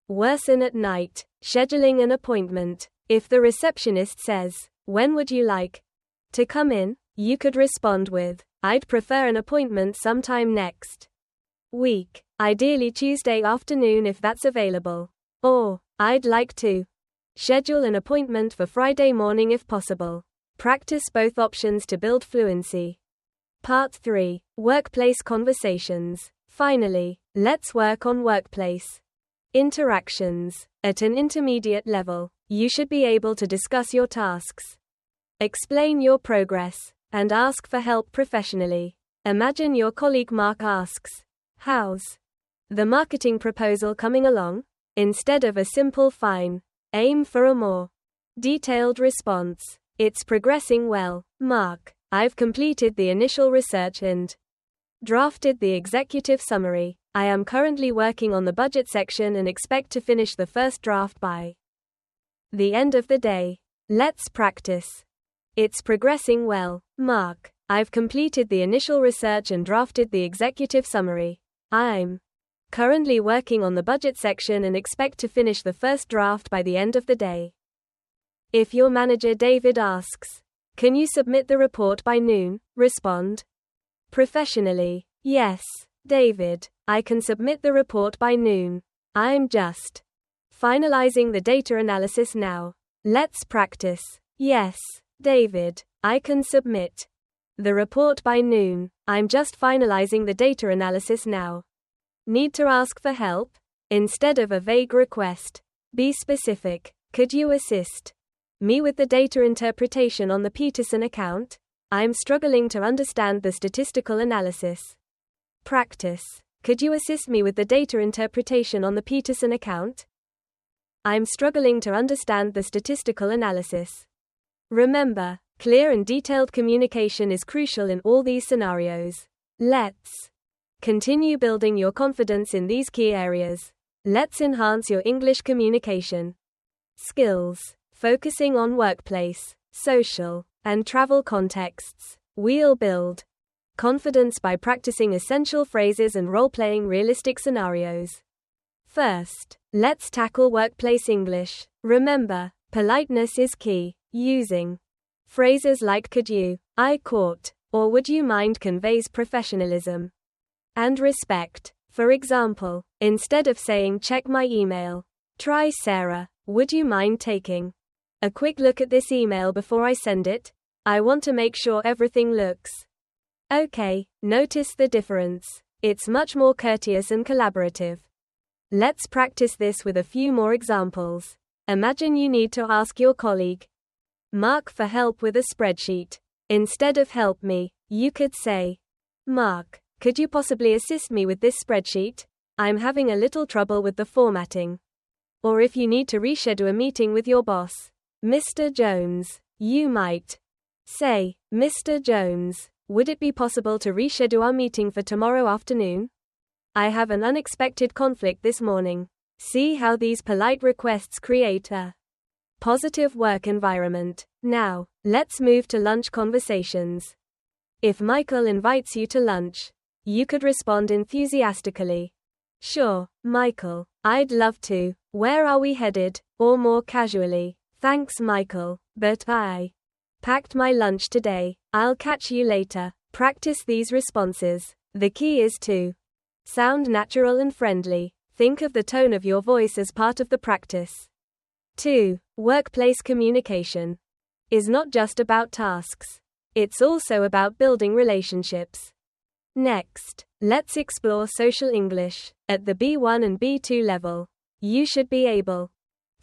A: worsen at night." Scheduling an appointment. If the receptionist says, "When would you like to come in?" you could respond with, "I'd prefer an appointment sometime next week, ideally Tuesday afternoon if that's available." Or, "I'd like to schedule an appointment for Friday morning if possible." Practice both options to build fluency. Part 3. Workplace conversations. Finally, let's work on workplace interactions. At an intermediate level, you should be able to discuss your tasks, explain your progress, and ask for help professionally. Imagine your colleague Mark asks, "How's the marketing proposal coming along?" Instead of a simple "fine," aim for a more detailed response. "It's progressing well, Mark. I've completed the initial research and drafted the executive summary. I am currently working on the budget section and expect to finish the first draft by the end of the day." Let's practice. "It's progressing well, Mark. I've completed the initial research and drafted the executive summary. I'm currently working on the budget section and expect to finish the first draft by the end of the day." If your manager David asks, "Can you submit the report by noon?" respond professionally, "Yes, David, I can submit the report by noon. I'm just finalizing the data analysis now." Let's practice. "Yes, David, I can submit the report by noon. I'm just finalizing the data analysis now." Need to ask for help? Instead of a vague request, be specific. "Could you assist me with the data interpretation on the Peterson account? I'm struggling to understand the statistical analysis." Practice. Could you assist me with the data interpretation on the Peterson account? I'm struggling to understand the statistical analysis. Remember, clear and detailed communication is crucial in all these scenarios. Let's continue building your confidence in these key areas. Let's enhance your English communication skills, focusing on workplace, social, and travel contexts. We'll build confidence by practicing essential phrases and role-playing realistic scenarios. First, let's tackle workplace English. Remember, politeness is key. Using phrases like could you, I caught, or would you mind conveys professionalism and respect. For example, instead of saying check my email, try Sarah, would you mind taking a quick look at this email before I send it? I want to make sure everything looks okay. Notice the difference. It's much more courteous and collaborative. Let's practice this with a few more examples. Imagine you need to ask your colleague, Mark, for help with a spreadsheet. Instead of help me, you could say, Mark, could you possibly assist me with this spreadsheet? I'm having a little trouble with the formatting. Or if you need to reschedule a meeting with your boss, Mr. Jones, you might say, Mr. Jones, would it be possible to reschedule our meeting for tomorrow afternoon? I have an unexpected conflict this morning. See how these polite requests create a positive work environment. Now, let's move to lunch conversations. If Michael invites you to lunch, you could respond enthusiastically. Sure, Michael, I'd love to. Where are we headed? Or more casually, thanks, Michael, but I packed my lunch today. I'll catch you later. Practice these responses. The key is to sound natural and friendly. Think of the tone of your voice as part of the practice. 2. Workplace communication is not just about tasks. It's also about building relationships. Next, let's explore social English. At the B1 and B2 level, you should be able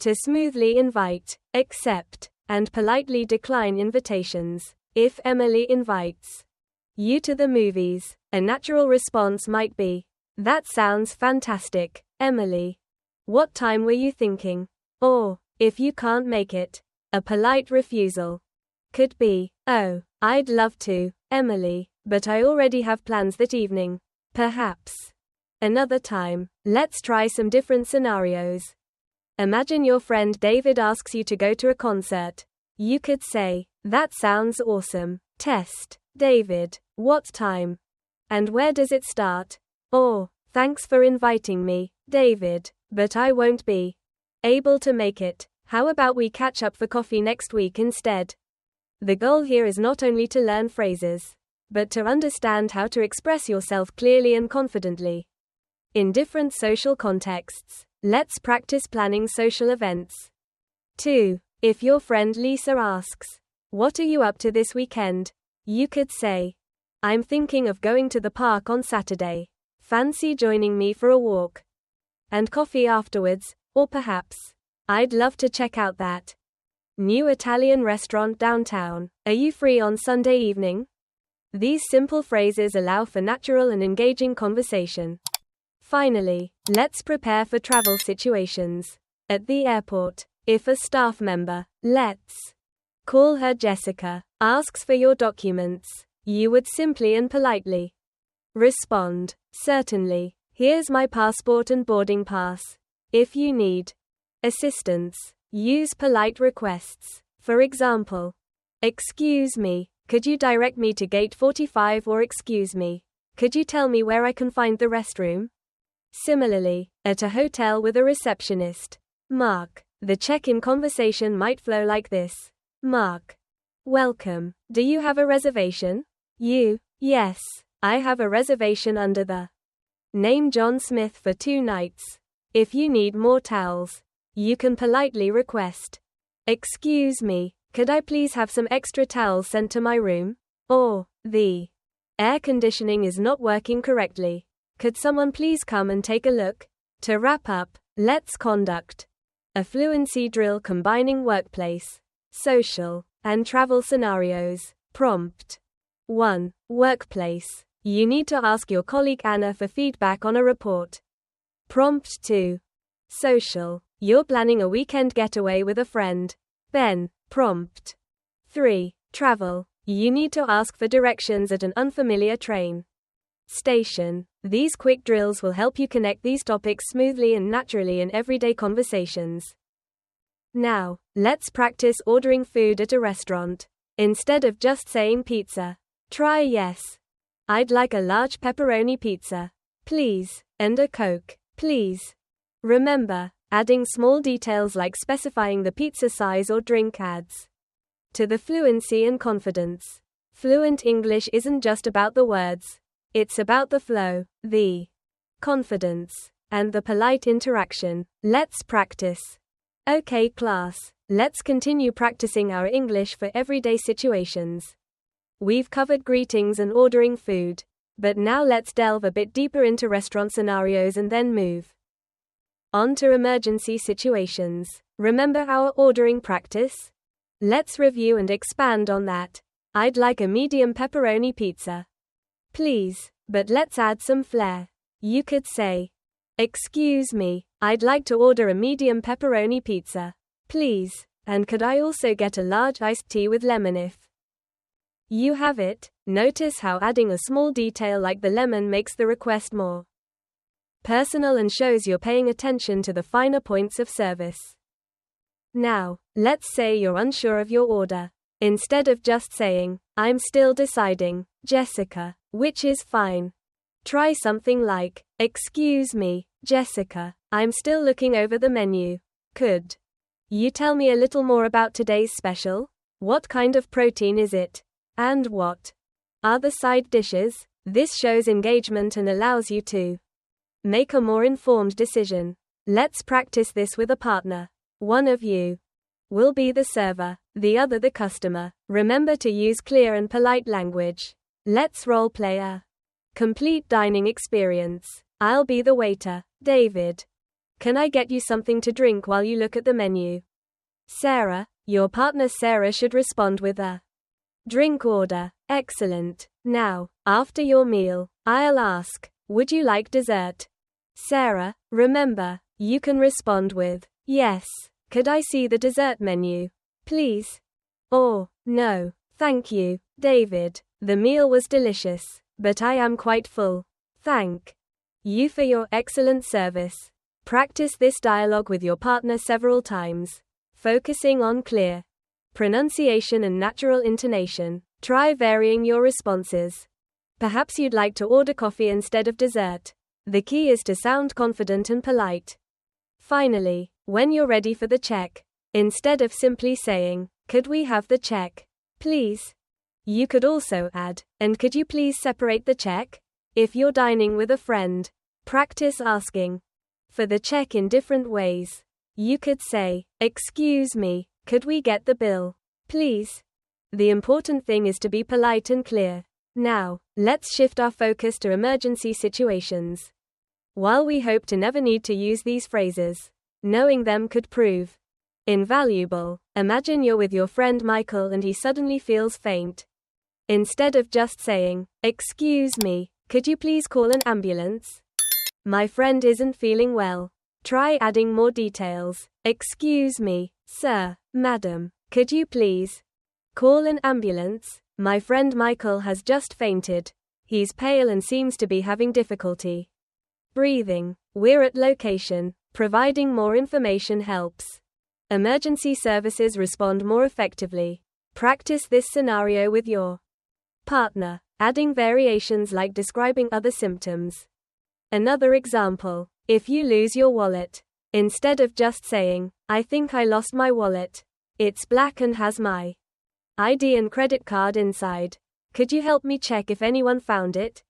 A: to smoothly invite, accept, and politely decline invitations. If Emily invites you to the movies, a natural response might be, that sounds fantastic, Emily. What time were you thinking? Or, if you can't make it, a polite refusal could be, oh, I'd love to, Emily, but I already have plans that evening. Perhaps another time. Let's try some different scenarios. Imagine your friend David asks you to go to a concert. You could say, that sounds awesome. Test. David, what time? And where does it start? Or, thanks for inviting me, David, but I won't be able to make it. How about we catch up for coffee next week instead? The goal here is not only to learn phrases, but to understand how to express yourself clearly and confidently. In different social contexts, let's practice planning social events. 2. If your friend Lisa asks, what are you up to this weekend? You could say, I'm thinking of going to the park on Saturday. Fancy joining me for a walk and coffee afterwards, or perhaps, I'd love to check out that new Italian restaurant downtown. Are you free on Sunday evening? These simple phrases allow for natural and engaging conversation. Finally, let's prepare for travel situations. At the airport, if a staff member, let's call her Jessica, asks for your documents, you would simply and politely respond, certainly, here's my passport and boarding pass. If you need assistance, use polite requests. For example, excuse me, could you direct me to gate 45, or excuse me, could you tell me where I can find the restroom? Similarly, at a hotel with a receptionist, Mark, the check-in conversation might flow like this. Mark, welcome. Do you have a reservation? You, yes, I have a reservation under the name John Smith for 2 nights. If you need more towels, you can politely request, excuse me, could I please have some extra towels sent to my room? Or, the air conditioning is not working correctly. Could someone please come and take a look? To wrap up, let's conduct a fluency drill combining workplace, social, and travel scenarios. Prompt 1. Workplace. You need to ask your colleague Anna for feedback on a report. Prompt 2. Social. You're planning a weekend getaway with a friend. Ben. Prompt 3. Travel. You need to ask for directions at an unfamiliar train station. These quick drills will help you connect these topics smoothly and naturally in everyday conversations. Now, let's practice ordering food at a restaurant. Instead of just saying pizza, try yes. I'd like a large pepperoni pizza, please, and a Coke, please. Remember, adding small details like specifying the pizza size or drink adds to the fluency and confidence. Fluent English isn't just about the words. It's about the flow, the confidence, and the polite interaction. Let's practice. Okay, class, let's continue practicing our English for everyday situations. We've covered greetings and ordering food, but now let's delve a bit deeper into restaurant scenarios and then move on to emergency situations. Remember our ordering practice? Let's review and expand on that. I'd like a medium pepperoni pizza, please, but let's add some flair. You could say, excuse me, I'd like to order a medium pepperoni pizza, please, and could I also get a large iced tea with lemon if you have it? Notice how adding a small detail like the lemon makes the request more personal and shows you're paying attention to the finer points of service. Now, let's say you're unsure of your order. Instead of just saying, I'm still deciding, Jessica, which is fine. Try something like, excuse me, Jessica, I'm still looking over the menu. Could you tell me a little more about today's special? What kind of protein is it? And what are the side dishes? This shows engagement and allows you to make a more informed decision. Let's practice this with a partner. One of you will be the server, the other the customer. Remember to use clear and polite language. Let's role play a complete dining experience. I'll be the waiter. David, can I get you something to drink while you look at the menu? Sarah, your partner Sarah should respond with a drink order. Excellent. Now, after your meal, I'll ask, would you like dessert? Sarah, remember, you can respond with, yes. Could I see the dessert menu, please? Or, no, thank you, David. The meal was delicious, but I am quite full. Thank you for your excellent service. Practice this dialogue with your partner several times, focusing on clear pronunciation and natural intonation. Try varying your responses. Perhaps you'd like to order coffee instead of dessert. The key is to sound confident and polite. Finally, when you're ready for the check, instead of simply saying, could we have the check, please? You could also add, and could you please separate the check? If you're dining with a friend, practice asking for the check in different ways. You could say, excuse me, could we get the bill, please? The important thing is to be polite and clear. Now, let's shift our focus to emergency situations. While we hope to never need to use these phrases, knowing them could prove invaluable. Imagine you're with your friend Michael and he suddenly feels faint. Instead of just saying, excuse me, could you please call an ambulance? My friend isn't feeling well. Try adding more details. Excuse me, sir, madam, could you please call an ambulance? My friend Michael has just fainted. He's pale and seems to be having difficulty breathing. We're at location. Providing more information helps emergency services respond more effectively. Practice this scenario with your partner, adding variations like describing other symptoms. Another example, if you lose your wallet, instead of just saying, I think I lost my wallet, it's black and has my ID and credit card inside. Could you help me check if anyone found it?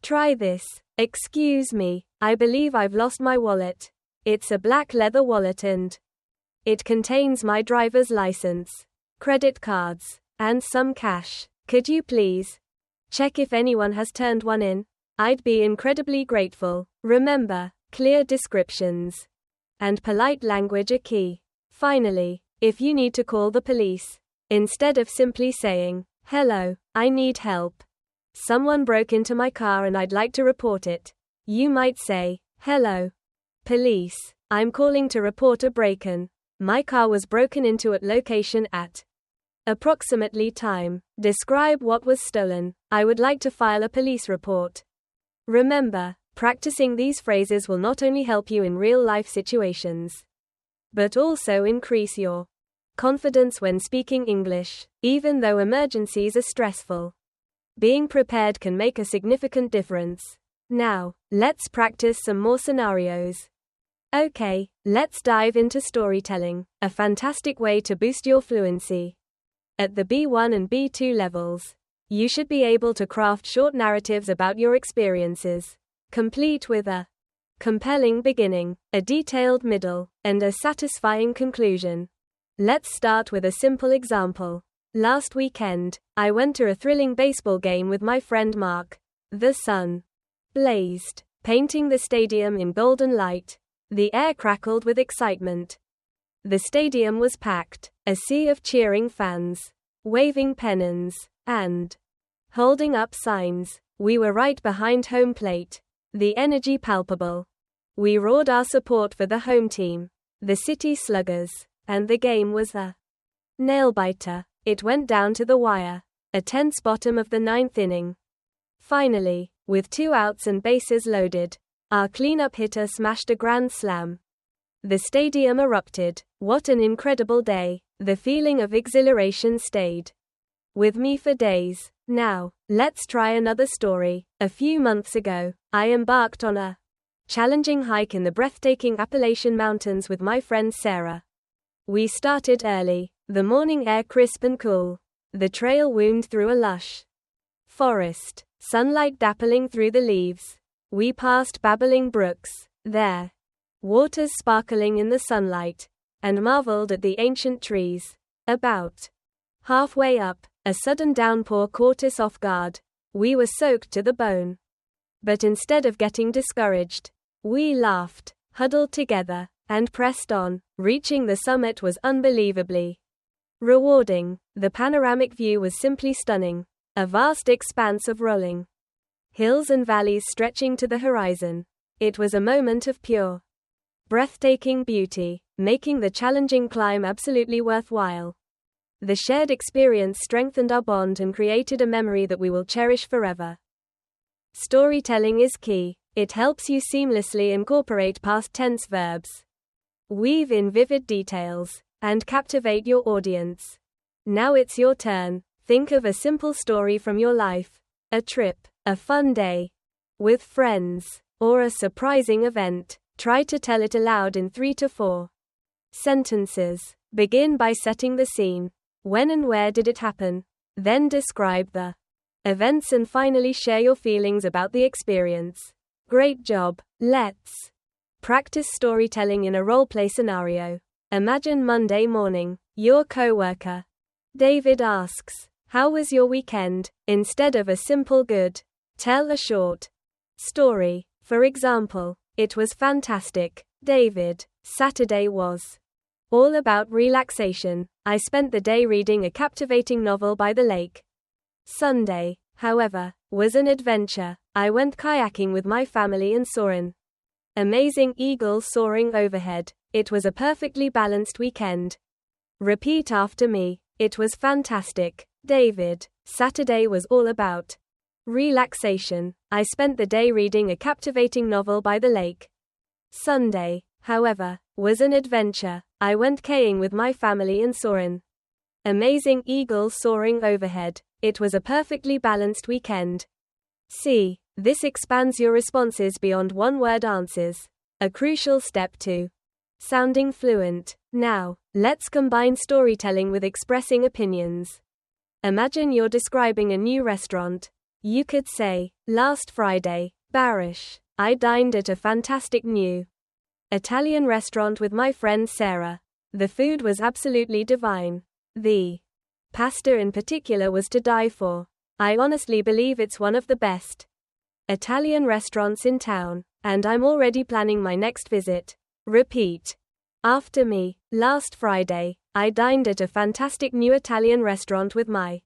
A: Try this. Excuse me, I believe I've lost my wallet. It's a black leather wallet and it contains my driver's license, credit cards, and some cash. Could you please check if anyone has turned one in? I'd be incredibly grateful. Remember, clear descriptions and polite language are key. Finally, if you need to call the police, instead of simply saying, hello, I need help, Someone broke into my car and I'd like to report it. You might say, hello, police. I'm calling to report a break-in. My car was broken into at location at approximately time. Describe what was stolen. I would like to file a police report. Remember, practicing these phrases will not only help you in real-life situations, but also increase your confidence when speaking English. Even though emergencies are stressful, being prepared can make a significant difference. Now, let's practice some more scenarios. Okay, let's dive into storytelling, a fantastic way to boost your fluency. At the B1 and B2 levels, you should be able to craft short narratives about your experiences, complete with a compelling beginning, a detailed middle, and a satisfying conclusion. Let's start with a simple example. Last weekend, I went to a thrilling baseball game with my friend Mark. The sun blazed, painting the stadium in golden light. The air crackled with excitement. The stadium was packed, a sea of cheering fans, waving pennants, and holding up signs. We were right behind home plate. The energy palpable. We roared our support for the home team, the City Sluggers, and the game was a nail-biter. It went down to the wire. A tense bottom of the ninth inning. Finally, with 2 outs and bases loaded, our cleanup hitter smashed a grand slam. The stadium erupted. What an incredible day. The feeling of exhilaration stayed with me for days. Now, let's try another story. A few months ago, I embarked on a challenging hike in the breathtaking Appalachian Mountains with my friend Sarah. We started early, the morning air crisp and cool. The trail wound through a lush forest, sunlight dappling through the leaves. We passed babbling brooks, their waters sparkling in the sunlight, and marveled at the ancient trees. About halfway up, a sudden downpour caught us off guard. We were soaked to the bone. But instead of getting discouraged, we laughed, huddled together, and pressed on. Reaching the summit was unbelievably rewarding. The panoramic view was simply stunning. A vast expanse of rolling hills and valleys stretching to the horizon. It was a moment of pure, breathtaking beauty, making the challenging climb absolutely worthwhile. The shared experience strengthened our bond and created a memory that we will cherish forever. Storytelling is key. It helps you seamlessly incorporate past tense verbs, weave in vivid details, and captivate your audience. Now it's your turn. Think of a simple story from your life, a trip, a fun day with friends, or a surprising event. Try to tell it aloud in 3 to 4 sentences. Begin by setting the scene. When and where did it happen? Then describe the events and finally share your feelings about the experience. Great job. Let's practice storytelling in a role-play scenario. Imagine Monday morning. Your coworker, David, asks, "How was your weekend?" Instead of a simple good, tell a short story. For example, "It was fantastic, David. Saturday was all about relaxation. I spent the day reading a captivating novel by the lake. Sunday, however, was an adventure. I went kayaking with my family and saw an amazing eagle soaring overhead. It was a perfectly balanced weekend." Repeat after me. It was fantastic, David. Saturday was all about relaxation. I spent the day reading a captivating novel by the lake. Sunday, however, was an adventure. I went kayaking with my family and saw an amazing eagle soaring overhead. It was a perfectly balanced weekend. See, this expands your responses beyond one-word answers. A crucial step to sounding fluent. Now, let's combine storytelling with expressing opinions. Imagine you're describing a new restaurant. You could say, "Last Friday, Barish, I dined at a fantastic new Italian restaurant with my friend Sarah. The food was absolutely divine. The pasta in particular was to die for. I honestly believe it's one of the best Italian restaurants in town, and I'm already planning my next visit." Repeat after me. Last Friday, I dined at a fantastic new Italian restaurant with my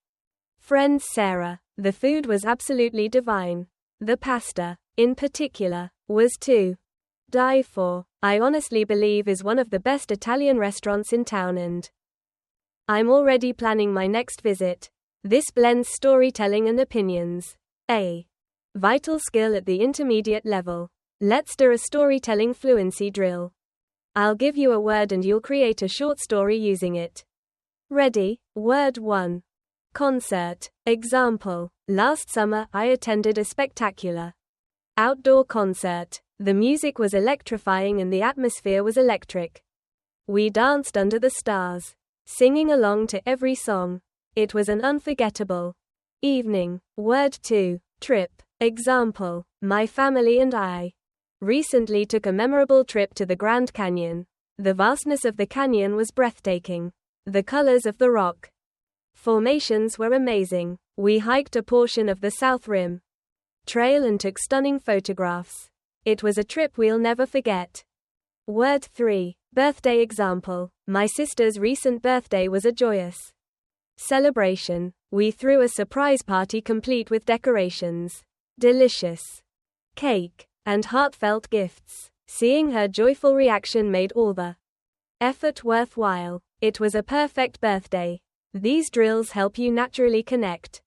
A: friend Sarah. The food was absolutely divine. The pasta, in particular, was to die for. I honestly believe is one of the best Italian restaurants in town, and I'm already planning my next visit. This blends storytelling and opinions. A vital skill at the intermediate level. Let's do a storytelling fluency drill. I'll give you a word and you'll create a short story using it. Ready? Word 1. Concert. Example. Last summer, I attended a spectacular outdoor concert. The music was electrifying and the atmosphere was electric. We danced under the stars, singing along to every song. It was an unforgettable evening. Word 2. Trip. Example. My family and I recently took a memorable trip to the Grand Canyon. The vastness of the canyon was breathtaking. The colors of the rock formations were amazing. We hiked a portion of the South Rim Trail and took stunning photographs. It was a trip we'll never forget. Word 3. Birthday. Example. My sister's recent birthday was a joyous celebration. We threw a surprise party complete with decorations, delicious cake, and heartfelt gifts. Seeing her joyful reaction made all the effort worthwhile. It was a perfect birthday. These drills help you naturally connect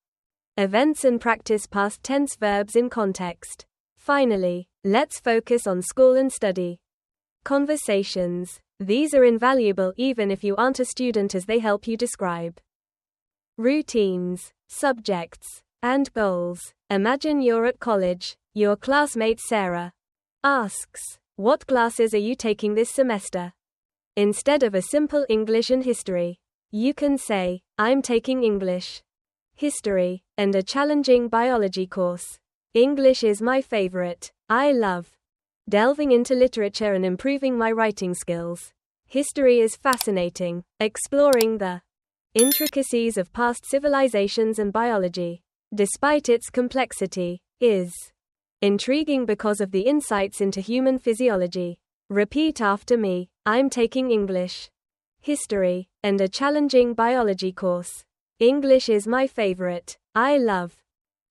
A: events and practice past tense verbs in context. Finally, let's focus on school and study conversations. These are invaluable even if you aren't a student, as they help you describe routines, subjects, and goals. Imagine you're at college. Your classmate Sarah asks, "What classes are you taking this semester?" Instead of a simple English and history, you can say, "I'm taking English, history, and a challenging biology course. English is my favorite. I love delving into literature and improving my writing skills. History is fascinating, exploring the intricacies of past civilizations, and biology, despite its complexity, is intriguing because of the insights into human physiology." Repeat after me. I'm taking English, history, and a challenging biology course. English is my favorite. I love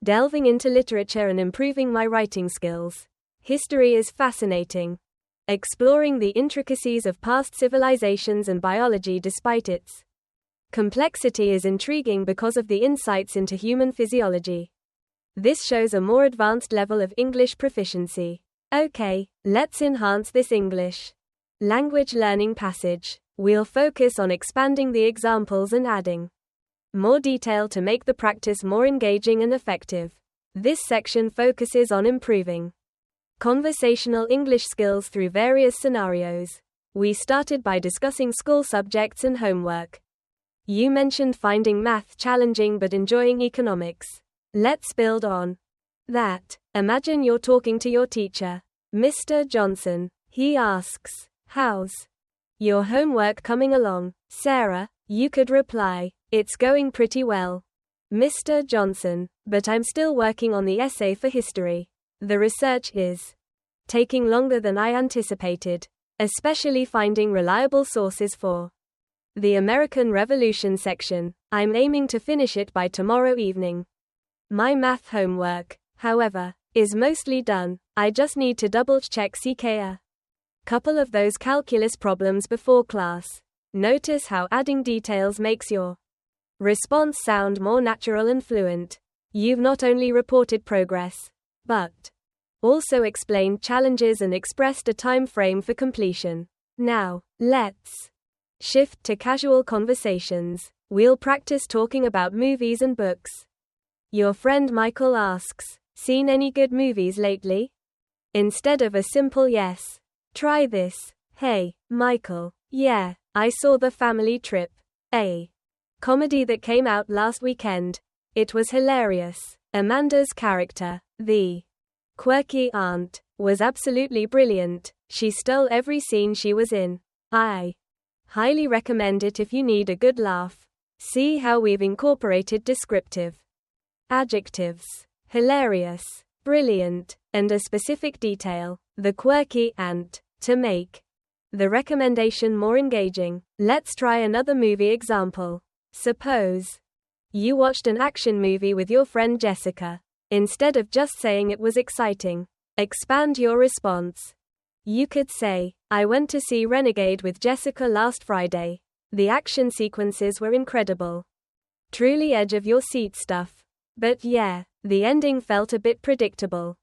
A: delving into literature and improving my writing skills. History is fascinating, exploring the intricacies of past civilizations, and biology despite its complexity is intriguing because of the insights into human physiology. This shows a more advanced level of English proficiency. Okay, let's enhance this English language learning passage. We'll focus on expanding the examples and adding more detail to make the practice more engaging and effective. This section focuses on improving conversational English skills through various scenarios. We started by discussing school subjects and homework. You mentioned finding math challenging but enjoying economics. Let's build on that. Imagine you're talking to your teacher, Mr. Johnson. He asks, "How's your homework coming along?" Sarah, you could reply, "It's going pretty well, Mr. Johnson, but I'm still working on the essay for history. The research is taking longer than I anticipated, especially finding reliable sources for the American Revolution section. I'm aiming to finish it by tomorrow evening. My math homework, however, is mostly done. I just need to double-check a couple of those calculus problems before class." Notice how adding details makes your response sound more natural and fluent. You've not only reported progress, but also explained challenges and expressed a time frame for completion. Now, let's shift to casual conversations. We'll practice talking about movies and books. Your friend Michael asks, "Seen any good movies lately?" Instead of a simple yes, try this. "Hey, Michael, yeah, I saw The Family Trip, a comedy that came out last weekend. It was hilarious. Amanda's character, the quirky aunt, was absolutely brilliant. She stole every scene she was in. I highly recommend it if you need a good laugh." See how we've incorporated descriptive adjectives, hilarious, brilliant, and a specific detail, the quirky aunt, to make the recommendation more engaging. Let's try another movie example. Suppose You watched an action movie with your friend Jessica. Instead of just saying it was exciting, expand your response. You could say, I went to see Renegade with Jessica last Friday. The action sequences were incredible. Truly edge of your seat stuff. But yeah, the ending felt a bit predictable.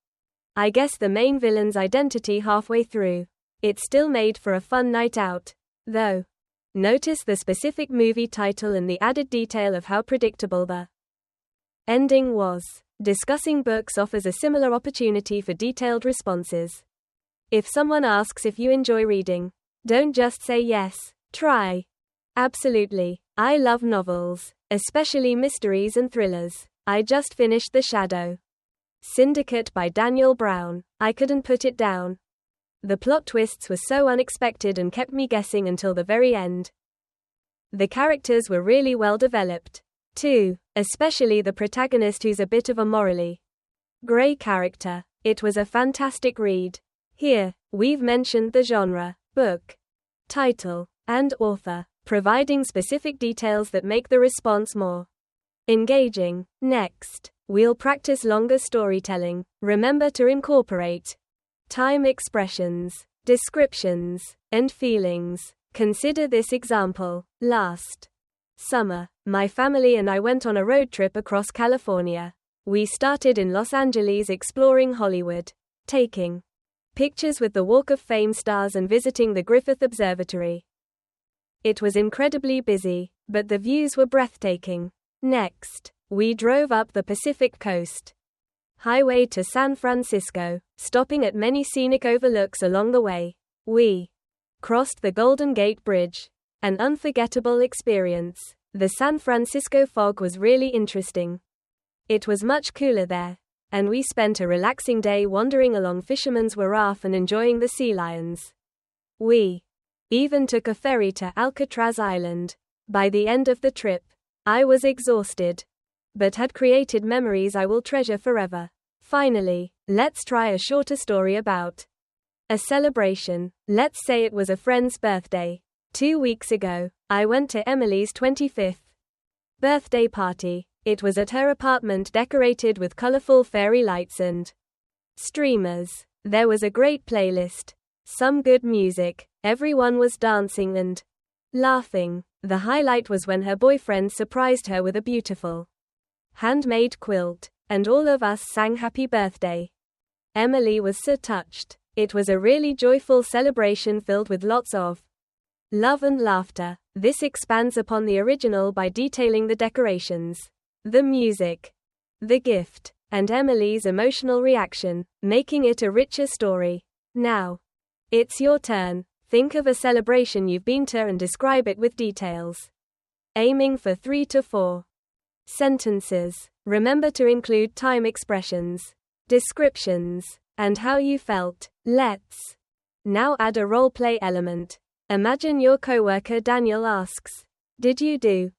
A: I guess the main villain's identity halfway through. It still made for a fun night out, though. Notice the specific movie title and the added detail of how predictable the ending was. Discussing books offers a similar opportunity for detailed responses. If someone asks if you enjoy reading, don't just say yes, try. Absolutely. I love novels, especially mysteries and thrillers. I just finished The Shadow Syndicate by Daniel Brown. I couldn't put it down. The plot twists were so unexpected and kept me guessing until the very end. The characters were really well developed, too, especially the protagonist, who's a bit of a morally gray character. It was a fantastic read. Here, we've mentioned the genre, book, title, and author, providing specific details that make the response more engaging. Next, we'll practice longer storytelling. Remember to incorporate time expressions, descriptions, and feelings. Consider this example. Last summer, my family and I went on a road trip across California. We started in Los Angeles, exploring Hollywood, taking pictures with the Walk of Fame stars and visiting the Griffith Observatory. It was incredibly busy, but the views were breathtaking. Next, we drove up the Pacific Coast Highway to San Francisco, stopping at many scenic overlooks along the way. We crossed the Golden Gate Bridge. An unforgettable experience. The San Francisco fog was really interesting. It was much cooler there, and we spent a relaxing day wandering along Fisherman's Wharf and enjoying the sea lions. We even took a ferry to Alcatraz Island. By the end of the trip, I was exhausted, but had created memories I will treasure forever. Finally, let's try a shorter story about a celebration. Let's say it was a friend's birthday. 2 weeks ago, I went to Emily's 25th birthday party. It was at her apartment, decorated with colorful fairy lights and streamers. There was a great playlist, some good music, everyone was dancing and laughing. The highlight was when her boyfriend surprised her with a beautiful handmade quilt, and all of us sang happy birthday. Emily was so touched. It was a really joyful celebration filled with lots of love and laughter. This expands upon the original by detailing the decorations, the music, the gift, and Emily's emotional reaction, making it a richer story. Now, it's your turn. Think of a celebration you've been to and describe it with details. Aiming for 3 to 4 sentences. Remember to include time expressions, descriptions, and how you felt. Let's now add a role-play element. Imagine your coworker Daniel asks, "Did you do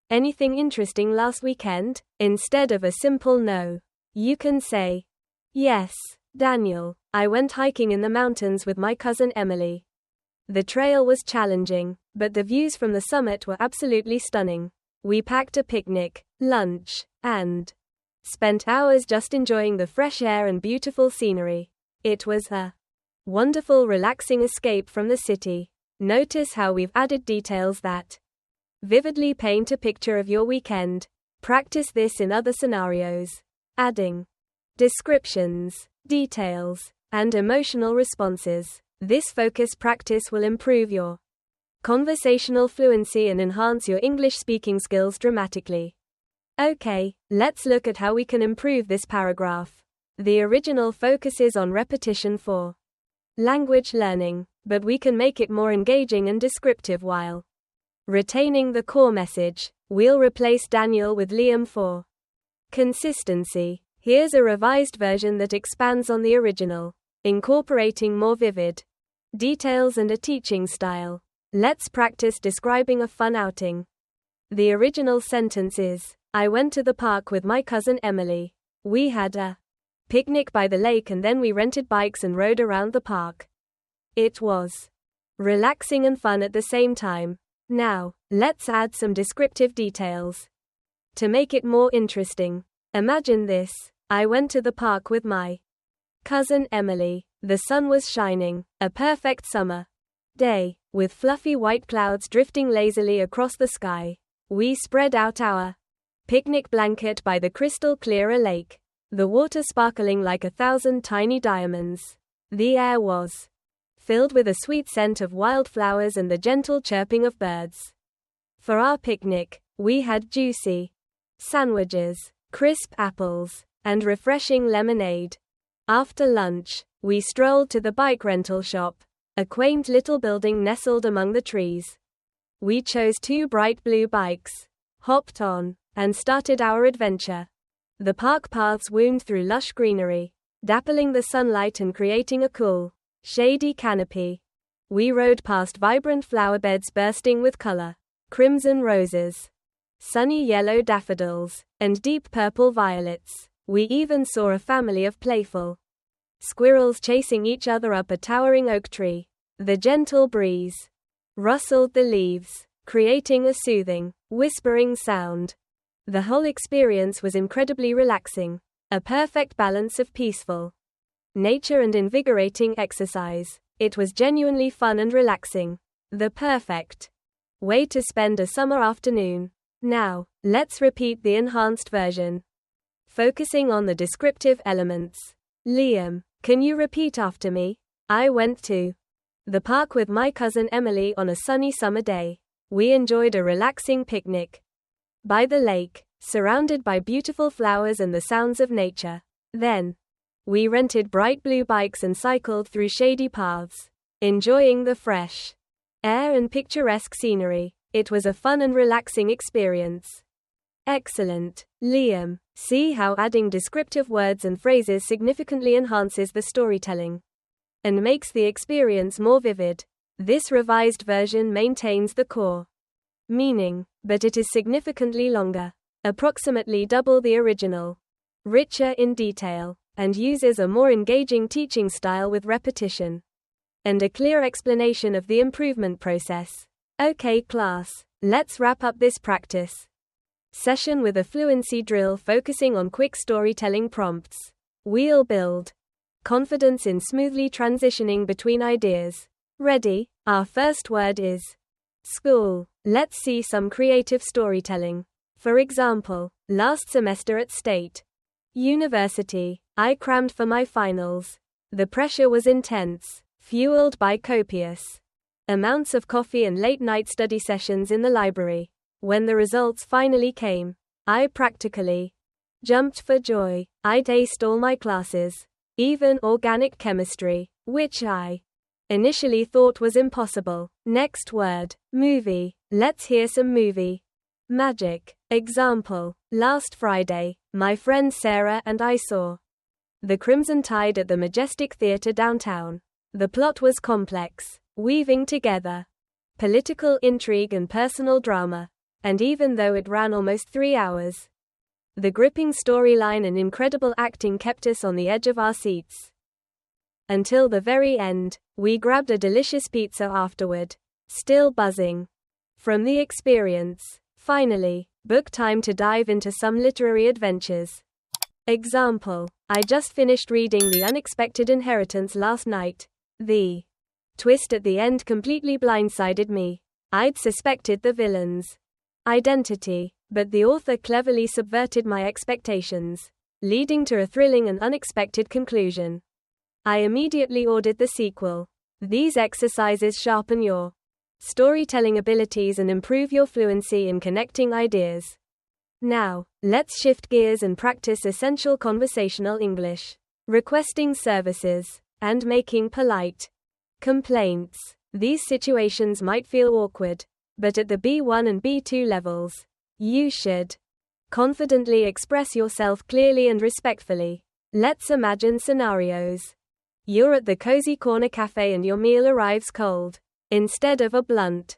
A: anything interesting last weekend?" Instead of a simple no, you can say, "Yes, Daniel, I went hiking in the mountains with my cousin Emily. The trail was challenging, but the views from the summit were absolutely stunning. We packed a picnic, lunch, and spent hours just enjoying the fresh air and beautiful scenery. It was a wonderful, relaxing escape from the city." Notice how we've added details that vividly paint a picture of your weekend. Practice this in other scenarios, adding descriptions, details, and emotional responses. This focus practice will improve your conversational fluency and enhance your English speaking skills dramatically. Okay, let's look at how we can improve this paragraph. The original focuses on repetition for language learning, but we can make it more engaging and descriptive while retaining the core message. We'll replace Daniel with Liam for consistency. Here's a revised version that expands on the original, incorporating more vivid details and a teaching style. Let's practice describing a fun outing. The original sentence is, "I went to the park with my cousin Emily. We had a picnic by the lake and then we rented bikes and rode around the park. It was relaxing and fun at the same time." Now, let's add some descriptive details. To make it more interesting, imagine this. I went to the park with my cousin Emily. The sun was shining, a perfect summer day, with fluffy white clouds drifting lazily across the sky. We spread out our picnic blanket by the crystal clear lake, the water sparkling like 1,000 tiny diamonds. The air was filled with a sweet scent of wildflowers and the gentle chirping of birds. For our picnic, we had juicy sandwiches, crisp apples, and refreshing lemonade. After lunch, we strolled to the bike rental shop, a quaint little building nestled among the trees. We chose 2 bright blue bikes, hopped on, and started our adventure. The park paths wound through lush greenery, dappling the sunlight and creating a cool, shady canopy. We rode past vibrant flower beds bursting with color, crimson roses, sunny yellow daffodils, and deep purple violets. We even saw a family of playful squirrels chasing each other up a towering oak tree. The gentle breeze rustled the leaves, creating a soothing, whispering sound. The whole experience was incredibly relaxing, a perfect balance of peaceful nature and invigorating exercise. It was genuinely fun and relaxing. The perfect way to spend a summer afternoon. Now, let's repeat the enhanced version, focusing on the descriptive elements. Liam, can you repeat after me? I went to the park with my cousin Emily on a sunny summer day. We enjoyed a relaxing picnic by the lake, surrounded by beautiful flowers and the sounds of nature. Then, we rented bright blue bikes and cycled through shady paths, enjoying the fresh air and picturesque scenery. It was a fun and relaxing experience. Excellent, Liam. See how adding descriptive words and phrases significantly enhances the storytelling and makes the experience more vivid. This revised version maintains the core meaning, but it is significantly longer, approximately double the original, richer in detail, and uses a more engaging teaching style with repetition and a clear explanation of the improvement process. Okay class, let's wrap up this practice session with a fluency drill focusing on quick storytelling prompts. We'll build confidence in smoothly transitioning between ideas. Ready? Our first word is school. Let's see some creative storytelling. For example, last semester at State University, I crammed for my finals. The pressure was intense, fueled by copious amounts of coffee and late-night study sessions in the library. When the results finally came, I practically jumped for joy. I'd aced all my classes, even organic chemistry, which I initially thought was impossible. Next word, movie. Let's hear some movie magic. Example, last Friday, my friend Sarah and I saw The Crimson Tide at the Majestic Theatre downtown. The plot was complex, weaving together political intrigue and personal drama. And even though it ran almost 3 hours, the gripping storyline and incredible acting kept us on the edge of our seats. Until the very end, we grabbed a delicious pizza afterward, still buzzing from the experience. Finally, book time to dive into some literary adventures. Example, I just finished reading The Unexpected Inheritance last night. The twist at the end completely blindsided me. I'd suspected the villain's identity, but the author cleverly subverted my expectations, leading to a thrilling and unexpected conclusion. I immediately ordered the sequel. These exercises sharpen your storytelling abilities and improve your fluency in connecting ideas. Now, let's shift gears and practice essential conversational English. Requesting services and making polite complaints. These situations might feel awkward, but at the B1 and B2 levels, you should confidently express yourself clearly and respectfully. Let's imagine scenarios. You're at the Cozy Corner Cafe and your meal arrives cold, instead of a blunt,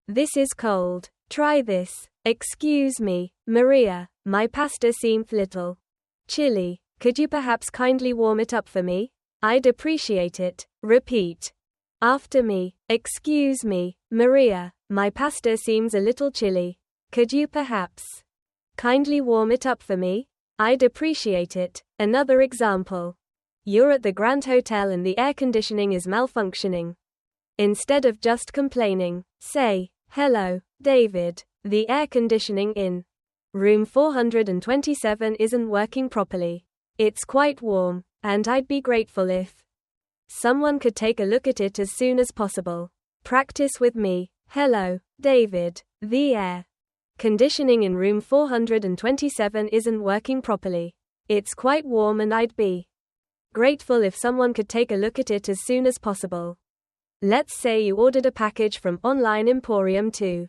A: "This is cold. Try this." "Excuse me, Maria, my pasta seemed little chilly. Could you perhaps kindly warm it up for me? I'd appreciate it." Repeat after me. "Excuse me, Maria, my pasta seems a little chilly. Could you perhaps Kindly warm it up for me? I'd appreciate it. Another example. You're at the Grand Hotel and the air conditioning is malfunctioning. Instead of just complaining, say, "Hello, David. The air conditioning in room 427 isn't working properly. It's quite warm, and I'd be grateful if someone could take a look at it as soon as possible." Practice with me. Hello, David. The air conditioning in room 427 isn't working properly. It's quite warm and I'd be grateful if someone could take a look at it as soon as possible. Let's say you ordered a package from Online Emporium 2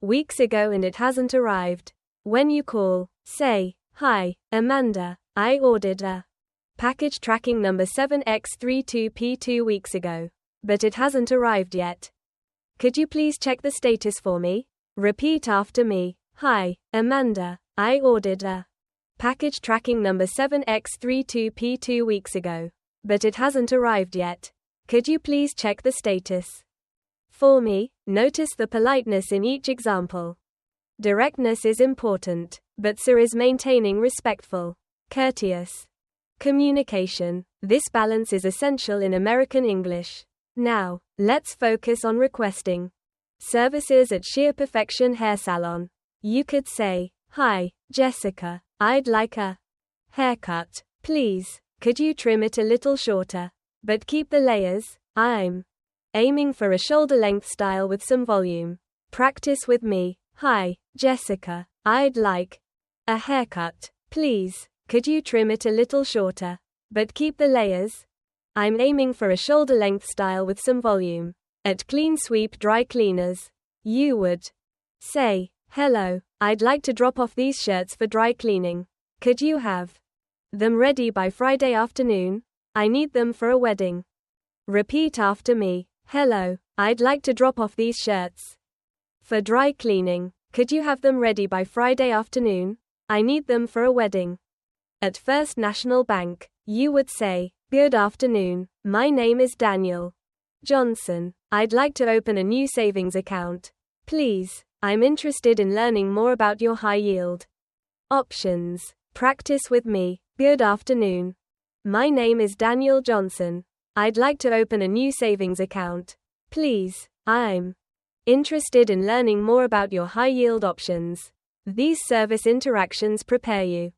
A: weeks ago and it hasn't arrived. When you call, say, "Hi, Amanda. I ordered a package tracking number 7X32P 2 weeks ago, but it hasn't arrived yet. Could you please check the status for me?" Repeat after me. "Hi, Amanda. I ordered a package tracking number 7X32P 2 weeks ago, but it hasn't arrived yet. Could you please check the status for me?" Notice the politeness in each example. Directness is important, but so is maintaining respectful, courteous communication. This balance is essential in American English. Now, let's focus on requesting services at Sheer Perfection Hair Salon. You could say, "Hi, Jessica. I'd like a haircut. Please, could you trim it a little shorter, but keep the layers? I'm aiming for a shoulder-length style with some volume." Practice with me. "Hi, Jessica. I'd like a haircut. Please, could you trim it a little shorter, but keep the layers? I'm aiming for a shoulder-length style with some volume." At Clean Sweep Dry Cleaners, you would say, "Hello, I'd like to drop off these shirts for dry cleaning. Could you have them ready by Friday afternoon? I need them for a wedding." Repeat after me. "Hello, I'd like to drop off these shirts for dry cleaning. Could you have them ready by Friday afternoon? I need them for a wedding." At First National Bank, you would say, "Good afternoon. My name is Daniel Johnson. I'd like to open a new savings account. Please, I'm interested in learning more about your high yield options." Practice with me. "Good afternoon. My name is Daniel Johnson. I'd like to open a new savings account. Please, I'm interested in learning more about your high yield options." These service interactions prepare you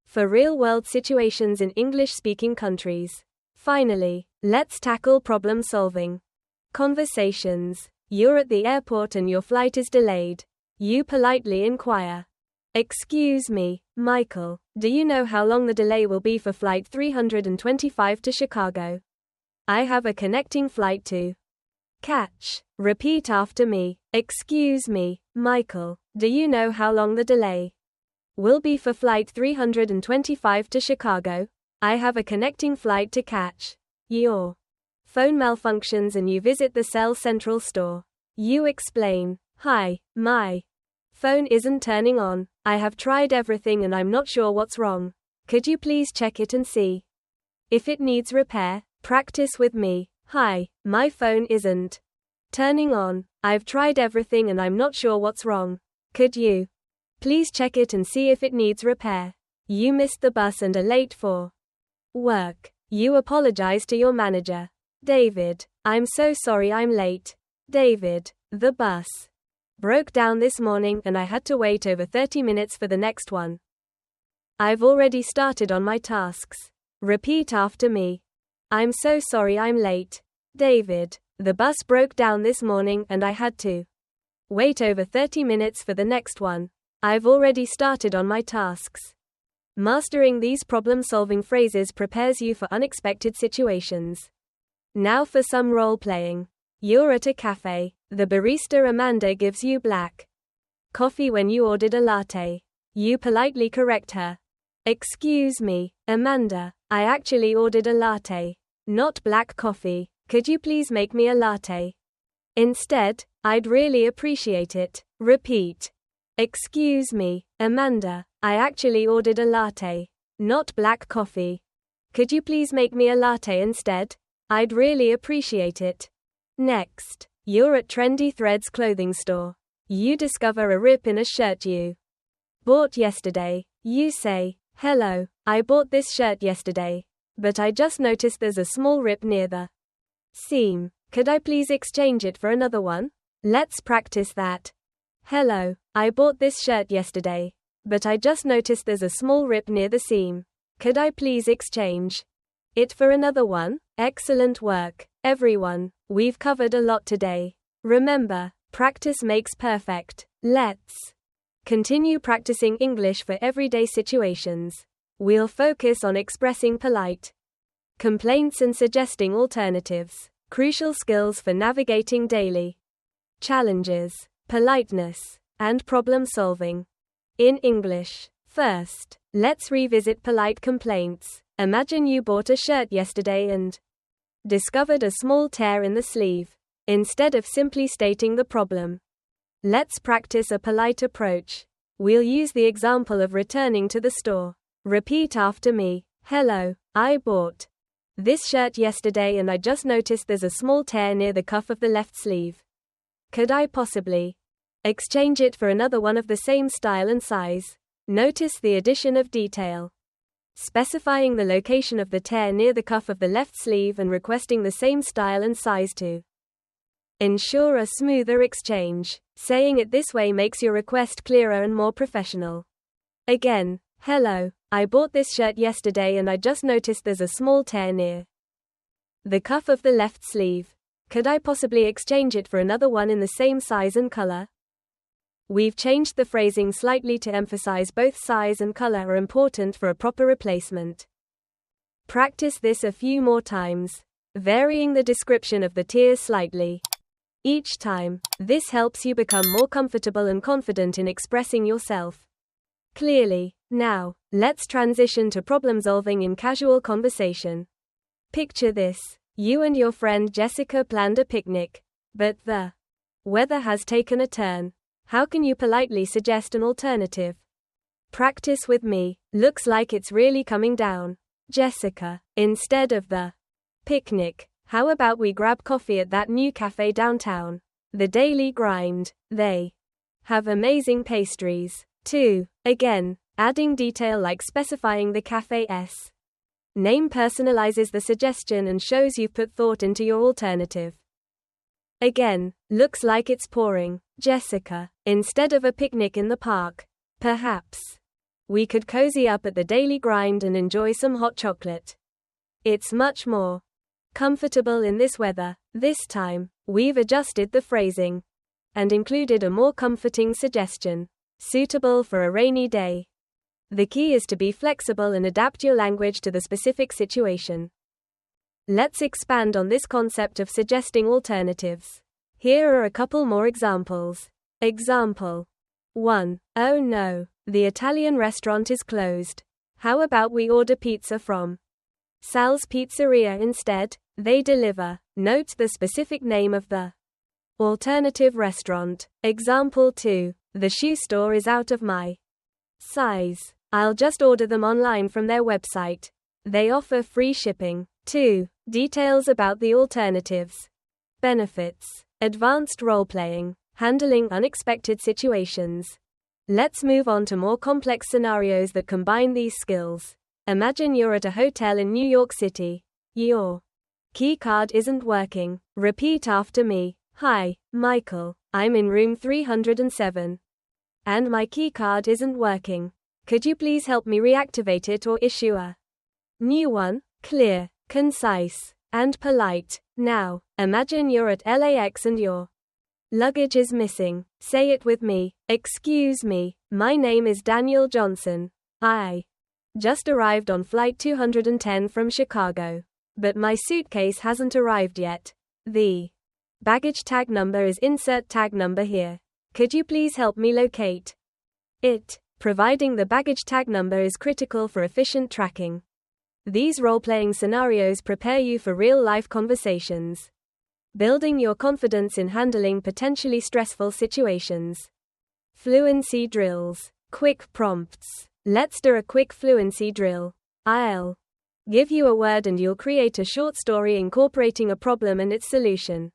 A: for real-world situations in English-speaking countries. Finally, let's tackle problem solving. Conversations. You're at the airport and your flight is delayed. You politely inquire, "Excuse me, Michael, do you know how long the delay will be for flight 325 to Chicago? I have a connecting flight to catch." Repeat after me. "Excuse me, Michael, do you know how long the delay will be for flight 325 to Chicago? I have a connecting flight to catch." Your phone malfunctions and you visit the Cell Central store. You explain, "Hi, my phone isn't turning on. I have tried everything and I'm not sure what's wrong. Could you please check it and see if it needs repair?" Practice with me. "Hi, my phone isn't turning on. I've tried everything and I'm not sure what's wrong. Could you please check it and see if it needs repair?" You missed the bus and are late for work. You apologize to your manager. "David, I'm so sorry I'm late. David, the bus broke down this morning and I had to wait over 30 minutes for the next one. I've already started on my tasks." Repeat after me. "I'm so sorry I'm late. David, the bus broke down this morning and I had to wait over 30 minutes for the next one. I've already started on my tasks." Mastering these problem-solving phrases prepares you for unexpected situations. Now for some role-playing. You're at a cafe. The barista Amanda gives you black coffee when you ordered a latte. You politely correct her. "Excuse me, Amanda, I actually ordered a latte, not black coffee. Could you please make me a latte instead? I'd really appreciate it." Repeat. "Excuse me, Amanda, I actually ordered a latte, not black coffee. Could you please make me a latte instead? I'd really appreciate it." Next, you're at Trendy Threads clothing store. You discover a rip in a shirt you Bought yesterday. You say, hello, I bought this shirt yesterday, but I just noticed there's a small rip near the seam. Could I please exchange it for another one? Let's practice that. Hello, I bought this shirt yesterday, but I just noticed there's a small rip near the seam. Could I please exchange it for another one? Excellent work, everyone. We've covered a lot today. Remember, practice makes perfect. Let's continue practicing English for everyday situations. We'll focus on expressing polite complaints and suggesting alternatives. Crucial skills for navigating daily challenges, politeness, and problem solving in English. First, let's revisit polite complaints. Imagine you bought a shirt yesterday and discovered a small tear in the sleeve. Instead of simply stating the problem, let's practice a polite approach. We'll use the example of returning to the store. Repeat after me. Hello, I bought this shirt yesterday and I just noticed there's a small tear near the cuff of the left sleeve. Could I possibly exchange it for another one of the same style and size? Notice the addition of detail. Specifying the location of the tear near the cuff of the left sleeve and requesting the same style and size to ensure a smoother exchange. Saying it this way makes your request clearer and more professional. Again, hello, I bought this shirt yesterday and I just noticed there's a small tear near the cuff of the left sleeve. Could I possibly exchange it for another one in the same size and color? We've changed the phrasing slightly to emphasize both size and color are important for a proper replacement. Practice this a few more times, varying the description of the tears slightly each time. This helps you become more comfortable and confident in expressing yourself clearly. Now, let's transition to problem solving in casual conversation. Picture this. You and your friend Jessica planned a picnic, but the weather has taken a turn. How can you politely suggest an alternative? Practice with me. Looks like it's really coming down. Jessica, instead of the picnic, how about we grab coffee at that new cafe downtown? The Daily Grind. They have amazing pastries, too. Again, adding detail like specifying the cafe's name personalizes the suggestion and shows you've put thought into your alternative. Again, looks like it's pouring. Jessica, instead of a picnic in the park, perhaps we could cozy up at the Daily Grind and enjoy some hot chocolate. It's much more comfortable in this weather. This time, we've adjusted the phrasing and included a more comforting suggestion, suitable for a rainy day. The key is to be flexible and adapt your language to the specific situation. Let's expand on this concept of suggesting alternatives. Here are a couple more examples. Example 1. Oh no, the Italian restaurant is closed. How about we order pizza from Sal's Pizzeria instead? They deliver. Note the specific name of the alternative restaurant. Example 2. The shoe store is out of my size. I'll just order them online from their website. They offer free shipping. 2. Details about the alternatives. Benefits. Advanced role-playing. Handling unexpected situations. Let's move on to more complex scenarios that combine these skills. Imagine you're at a hotel in New York City. Your key card isn't working. Repeat after me. Hi, Michael. I'm in room 307. And my key card isn't working. Could you please help me reactivate it or issue a new one? Clear, concise, and polite. Now, imagine you're at LAX and your luggage is missing. Say it with me. Excuse me, my name is Daniel Johnson. I just arrived on flight 210 from Chicago. But my suitcase hasn't arrived yet. The baggage tag number is insert tag number here. Could you please help me locate it? Providing the baggage tag number is critical for efficient tracking. These role-playing scenarios prepare you for real-life conversations, building your confidence in handling potentially stressful situations. Fluency drills. Quick prompts. Let's do a quick fluency drill. I'll give you a word and you'll create a short story incorporating a problem and its solution.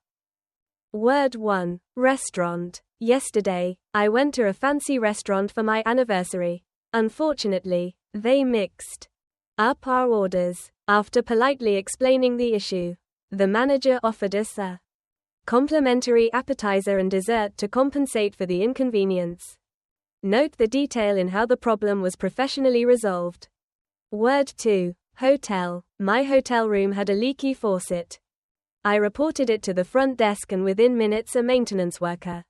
A: Word 1. Restaurant. Yesterday, I went to a fancy restaurant for my anniversary. Unfortunately, they mixed up our orders. After politely explaining the issue, the manager offered us a complimentary appetizer and dessert to compensate for the inconvenience. Note the detail in how the problem was professionally resolved. Word 2. Hotel. My hotel room had a leaky faucet. I reported it to the front desk and within minutes a maintenance worker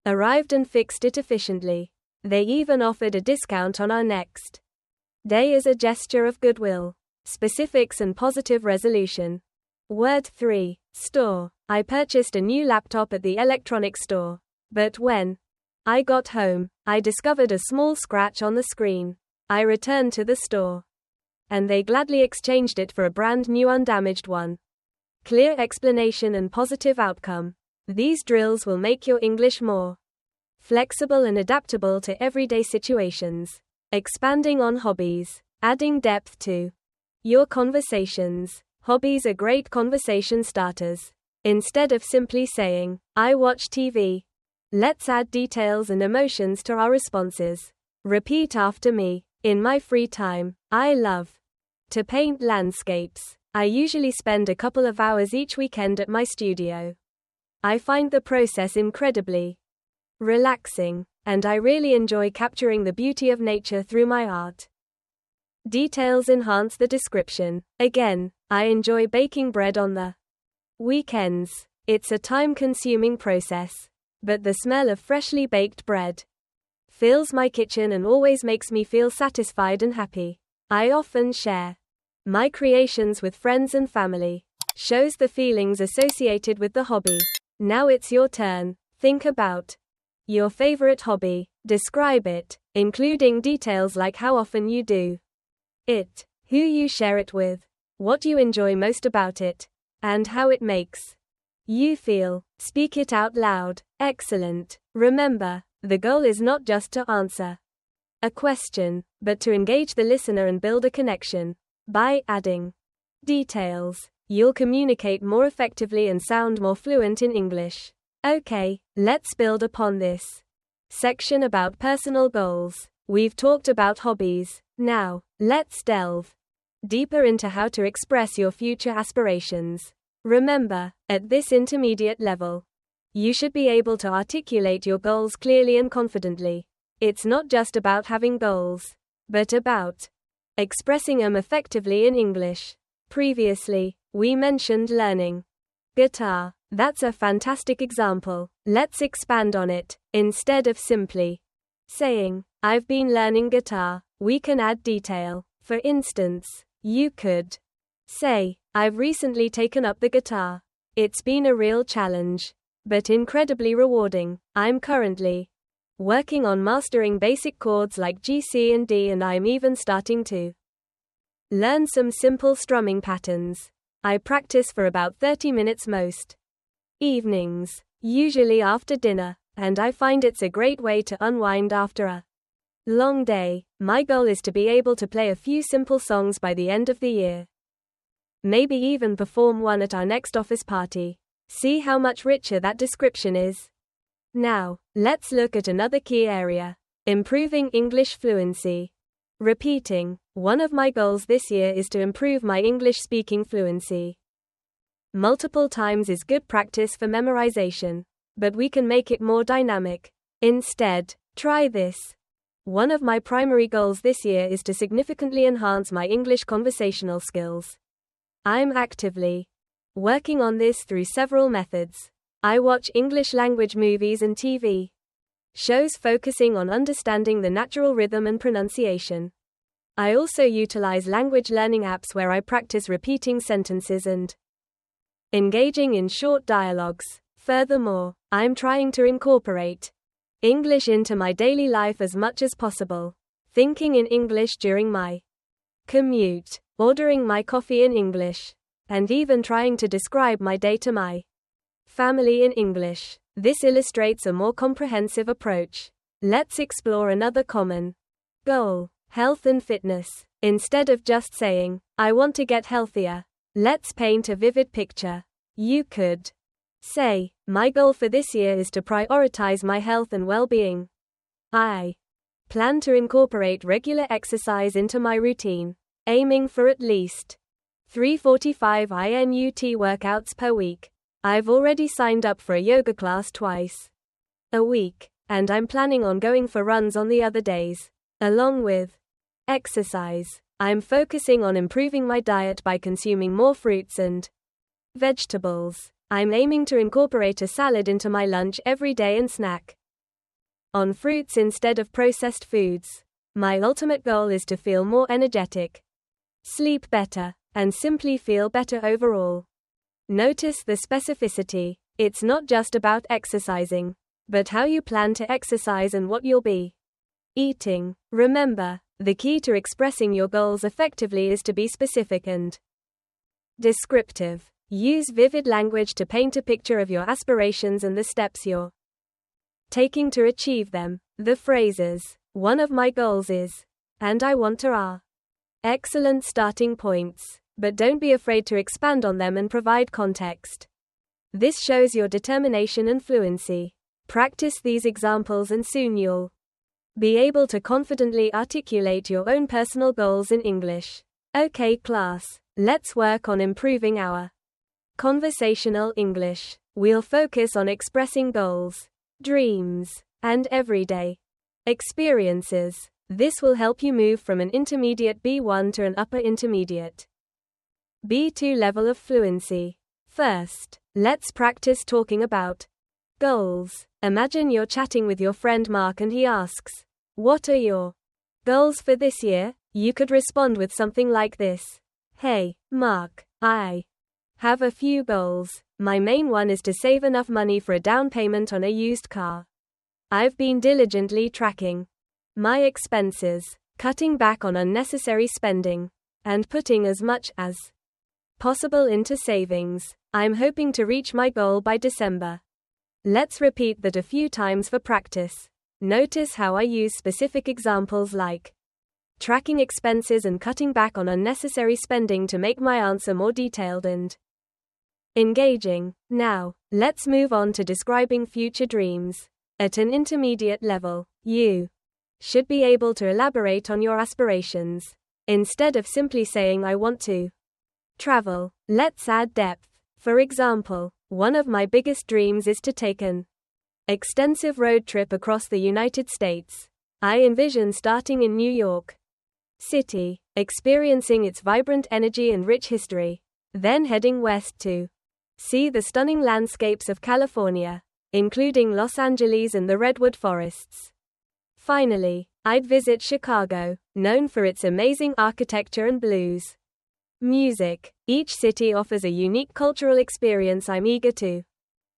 A: arrived and fixed it efficiently. They even offered a discount on our next day as a gesture of goodwill. Specifics and positive resolution. Word 3. Store. I purchased a new laptop at the electronics store. But when I got home, I discovered a small scratch on the screen. I returned to the store, and they gladly exchanged it for a brand new undamaged one. Clear explanation and positive outcome. These drills will make your English more flexible and adaptable to everyday situations. Expanding on hobbies. Adding depth to your conversations. Hobbies are great conversation starters. Instead of simply saying, I watch TV, let's add details and emotions to our responses. Repeat after me. In my free time, I love to paint landscapes. I usually spend a couple of hours each weekend at my studio. I find the process incredibly relaxing, and I really enjoy capturing the beauty of nature through my art. Details enhance the description. Again, I enjoy baking bread on the weekends. It's a time-consuming process, but the smell of freshly baked bread fills my kitchen and always makes me feel satisfied and happy. I often share my creations with friends and family. Shows the feelings associated with the hobby. Now it's your turn. Think about your favorite hobby. Describe it, including details like how often you do it, who you share it with, what you enjoy most about it, and how it makes you feel. Speak it out loud. Excellent. Remember, the goal is not just to answer a question, but to engage the listener and build a connection. By adding details, you'll communicate more effectively and sound more fluent in English. Okay, let's build upon this section about personal goals. We've talked about hobbies. Now, let's delve deeper into how to express your future aspirations. Remember, at this intermediate level, you should be able to articulate your goals clearly and confidently. It's not just about having goals, but about expressing them effectively in English. Previously, we mentioned learning guitar. That's a fantastic example. Let's expand on it. Instead of simply saying, I've been learning guitar, we can add detail. For instance, you could say, I've recently taken up the guitar. It's been a real challenge, but incredibly rewarding. I'm currently working on mastering basic chords like G, C, and D, and I'm even starting to learn some simple strumming patterns. I practice for about 30 minutes most evenings, usually after dinner, and I find it's a great way to unwind after a long day. My goal is to be able to play a few simple songs by the end of the year. Maybe even perform one at our next office party. See how much richer that description is? Now, let's look at another key area: improving English fluency. Repeating. One of my goals this year is to improve my English speaking fluency. Multiple times is good practice for memorization, but we can make it more dynamic. Instead, try this. One of my primary goals this year is to significantly enhance my English conversational skills. I'm actively working on this through several methods. I watch English language movies and TV shows focusing on understanding the natural rhythm and pronunciation. I also utilize language learning apps where I practice repeating sentences and engaging in short dialogues. Furthermore, I'm trying to incorporate English into my daily life as much as possible. Thinking in English during my commute, ordering my coffee in English, and even trying to describe my day to my family in English. This illustrates a more comprehensive approach. Let's explore another common goal: health and fitness. Instead of just saying, I want to get healthier, let's paint a vivid picture. You could Say, my goal for this year is to prioritize my health and well-being. I plan to incorporate regular exercise into my routine, aiming for at least 345 INUT workouts per week. I've already signed up for a yoga class twice a week, and I'm planning on going for runs on the other days. Along with exercise, I'm focusing on improving my diet by consuming more fruits and vegetables. I'm aiming to incorporate a salad into my lunch every day and snack on fruits instead of processed foods. My ultimate goal is to feel more energetic, sleep better, and simply feel better overall. Notice the specificity. It's not just about exercising, but how you plan to exercise and what you'll be eating. Remember, the key to expressing your goals effectively is to be specific and descriptive. Use vivid language to paint a picture of your aspirations and the steps you're taking to achieve them. The phrases, "One of my goals is," and "I want to" are excellent starting points, but don't be afraid to expand on them and provide context. This shows your determination and fluency. Practice these examples and soon you'll be able to confidently articulate your own personal goals in English. Okay class, let's work on improving our conversational English. We'll focus on expressing goals, dreams, and everyday experiences. This will help you move from an intermediate B1 to an upper intermediate B2 level of fluency. First, let's practice talking about goals. Imagine you're chatting with your friend Mark and he asks, "What are your goals for this year?" You could respond with something like this. "Hey, Mark, I have a few goals. My main one is to save enough money for a down payment on a used car. I've been diligently tracking my expenses, cutting back on unnecessary spending, and putting as much as possible into savings. I'm hoping to reach my goal by December." Let's repeat that a few times for practice. Notice how I use specific examples like tracking expenses and cutting back on unnecessary spending to make my answer more detailed and engaging. Now, let's move on to describing future dreams. At an intermediate level, you should be able to elaborate on your aspirations. Instead of simply saying "I want to travel," let's add depth. For example, one of my biggest dreams is to take an extensive road trip across the United States. I envision starting in New York City, experiencing its vibrant energy and rich history, then heading west to see the stunning landscapes of California, including Los Angeles and the redwood forests. Finally, I'd visit Chicago, known for its amazing architecture and blues music. Each city offers a unique cultural experience I'm eager to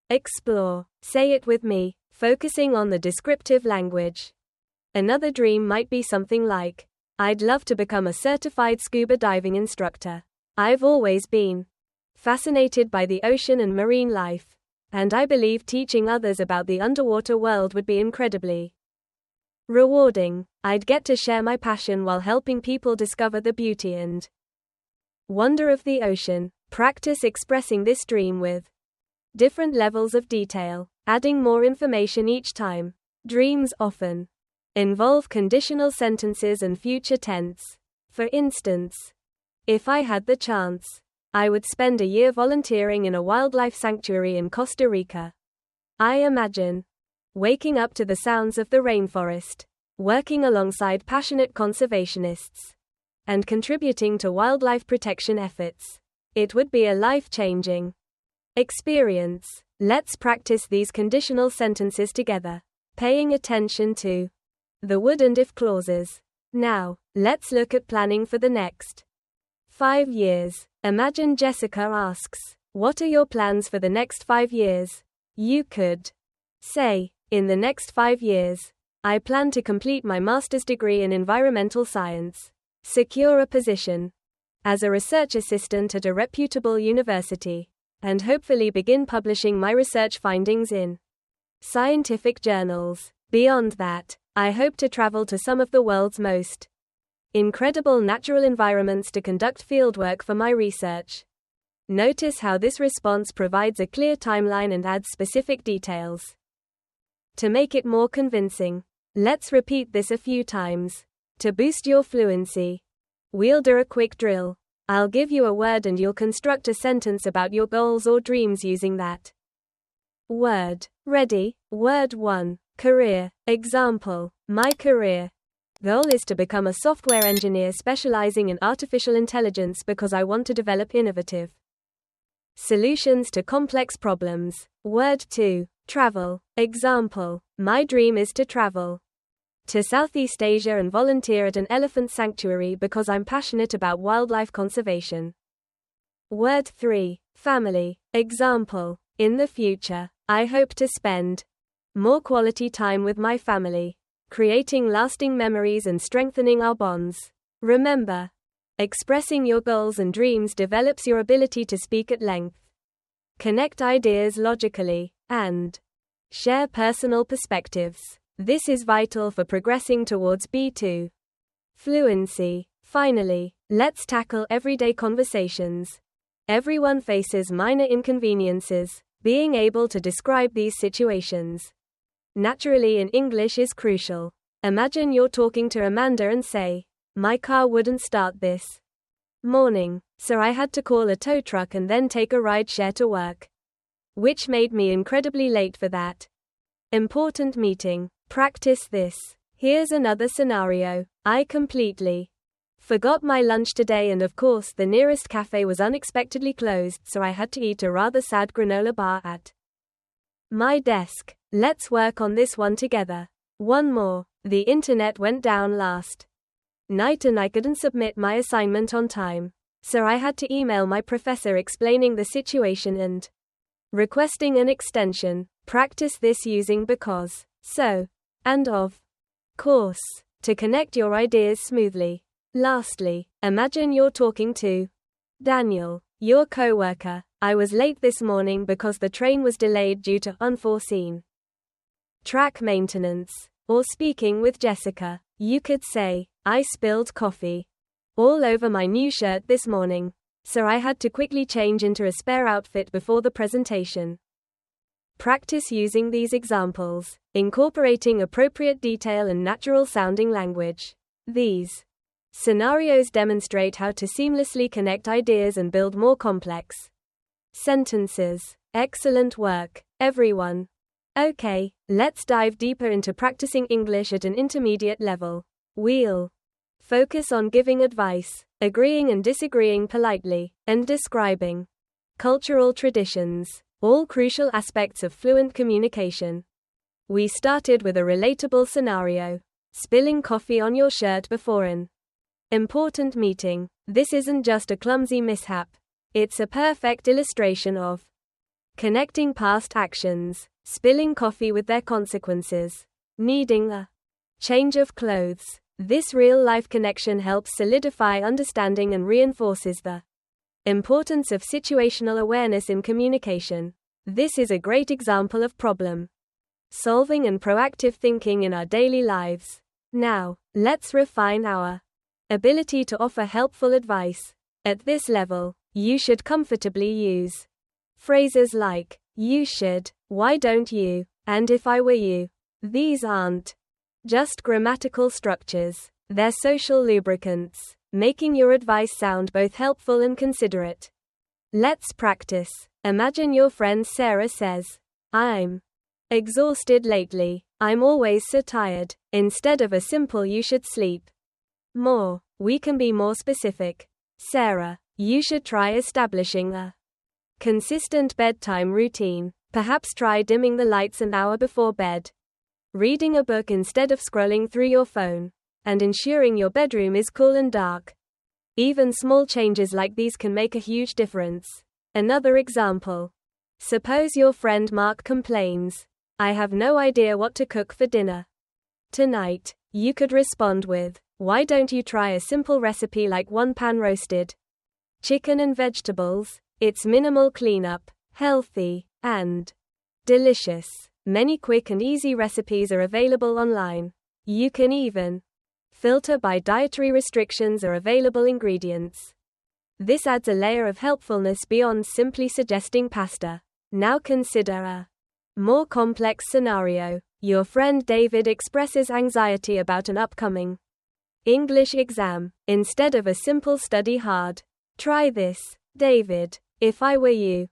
A: explore. Say it with me, focusing on the descriptive language. Another dream might be something like, "I'd love to become a certified scuba diving instructor. I've always been fascinated by the ocean and marine life, and I believe teaching others about the underwater world would be incredibly rewarding. I'd get to share my passion while helping people discover the beauty and wonder of the ocean." Practice expressing this dream with different levels of detail, adding more information each time. Dreams often involve conditional sentences and future tense. For instance, if I had the chance, I would spend a year volunteering in a wildlife sanctuary in Costa Rica. I imagine waking up to the sounds of the rainforest, working alongside passionate conservationists, and contributing to wildlife protection efforts. It would be a life-changing experience. Let's practice these conditional sentences together, paying attention to the would and if clauses. Now, let's look at planning for the next 5 years. Imagine Jessica asks, "What are your plans for the next 5 years?" You could say, "In the next 5 years, I plan to complete my master's degree in environmental science, secure a position as a research assistant at a reputable university, and hopefully begin publishing my research findings in scientific journals. Beyond that, I hope to travel to some of the world's most incredible natural environments to conduct fieldwork for my research. Notice how this response provides a clear timeline and adds specific details. To make it more convincing, let's repeat this a few times. To boost your fluency, we'll do a quick drill. I'll give you a word and you'll construct a sentence about your goals or dreams using that word. Ready? Word 1. Career. Example. My career goal is to become a software engineer specializing in artificial intelligence because I want to develop innovative solutions to complex problems. Word 2. Travel. Example. My dream is to travel to Southeast Asia and volunteer at an elephant sanctuary because I'm passionate about wildlife conservation. Word 3. Family. Example. In the future, I hope to spend more quality time with my family, creating lasting memories and strengthening our bonds. Remember, expressing your goals and dreams develops your ability to speak at length, connect ideas logically, and share personal perspectives. This is vital for progressing towards B2 fluency. Finally, let's tackle everyday conversations. Everyone faces minor inconveniences. Being able to describe these situations naturally in English is crucial. Imagine you're talking to Amanda and say, "My car wouldn't start this morning, so I had to call a tow truck and then take a ride share to work, which made me incredibly late for that important meeting." Practice this. Here's another scenario. I completely forgot my lunch today, and of course the nearest cafe was unexpectedly closed, so I had to eat a rather sad granola bar at my desk. Let's work on this one together. One more. The internet went down last night and I couldn't submit my assignment on time, so I had to email my professor explaining the situation and requesting an extension. Practice this using because, so, and of course, to connect your ideas smoothly. Lastly, imagine you're talking to Daniel, your coworker. I was late this morning because the train was delayed due to unforeseen track maintenance. Or speaking with Jessica, you could say, I spilled coffee all over my new shirt this morning, so I had to quickly change into a spare outfit before the presentation. Practice using these examples, incorporating appropriate detail and natural-sounding language. These scenarios demonstrate how to seamlessly connect ideas and build more complex sentences. Excellent work, everyone. Okay, let's dive deeper into practicing English at an intermediate level. We'll focus on giving advice, agreeing and disagreeing politely, and describing cultural traditions, all crucial aspects of fluent communication. We started with a relatable scenario: spilling coffee on your shirt before an important meeting. This isn't just a clumsy mishap. It's a perfect illustration of connecting past actions, spilling coffee with their consequences, needing a change of clothes. This real-life connection helps solidify understanding and reinforces the importance of situational awareness in communication. This is a great example of problem solving and proactive thinking in our daily lives. Now, let's refine our ability to offer helpful advice. At this level, you should comfortably use phrases like, you should, why don't you, and if I were you. These aren't just grammatical structures, they're social lubricants, making your advice sound both helpful and considerate. Let's practice. Imagine your friend Sarah says, I'm exhausted lately. I'm always so tired. Instead of a simple you should sleep more, we can be more specific. Sarah, you should try establishing a consistent bedtime routine. Perhaps try dimming the lights an hour before bed, reading a book instead of scrolling through your phone, and ensuring your bedroom is cool and dark. Even small changes like these can make a huge difference. Another example. Suppose your friend Mark complains, I have no idea what to cook for dinner tonight. You could respond with, why don't you try a simple recipe like one-pan roasted chicken and vegetables? It's minimal cleanup, healthy, and delicious. Many quick and easy recipes are available online. You can even filter by dietary restrictions or available ingredients. This adds a layer of helpfulness beyond simply suggesting pasta. Now consider a more complex scenario. Your friend David expresses anxiety about an upcoming English exam. Instead of a simple study hard, try this. David, if I were you,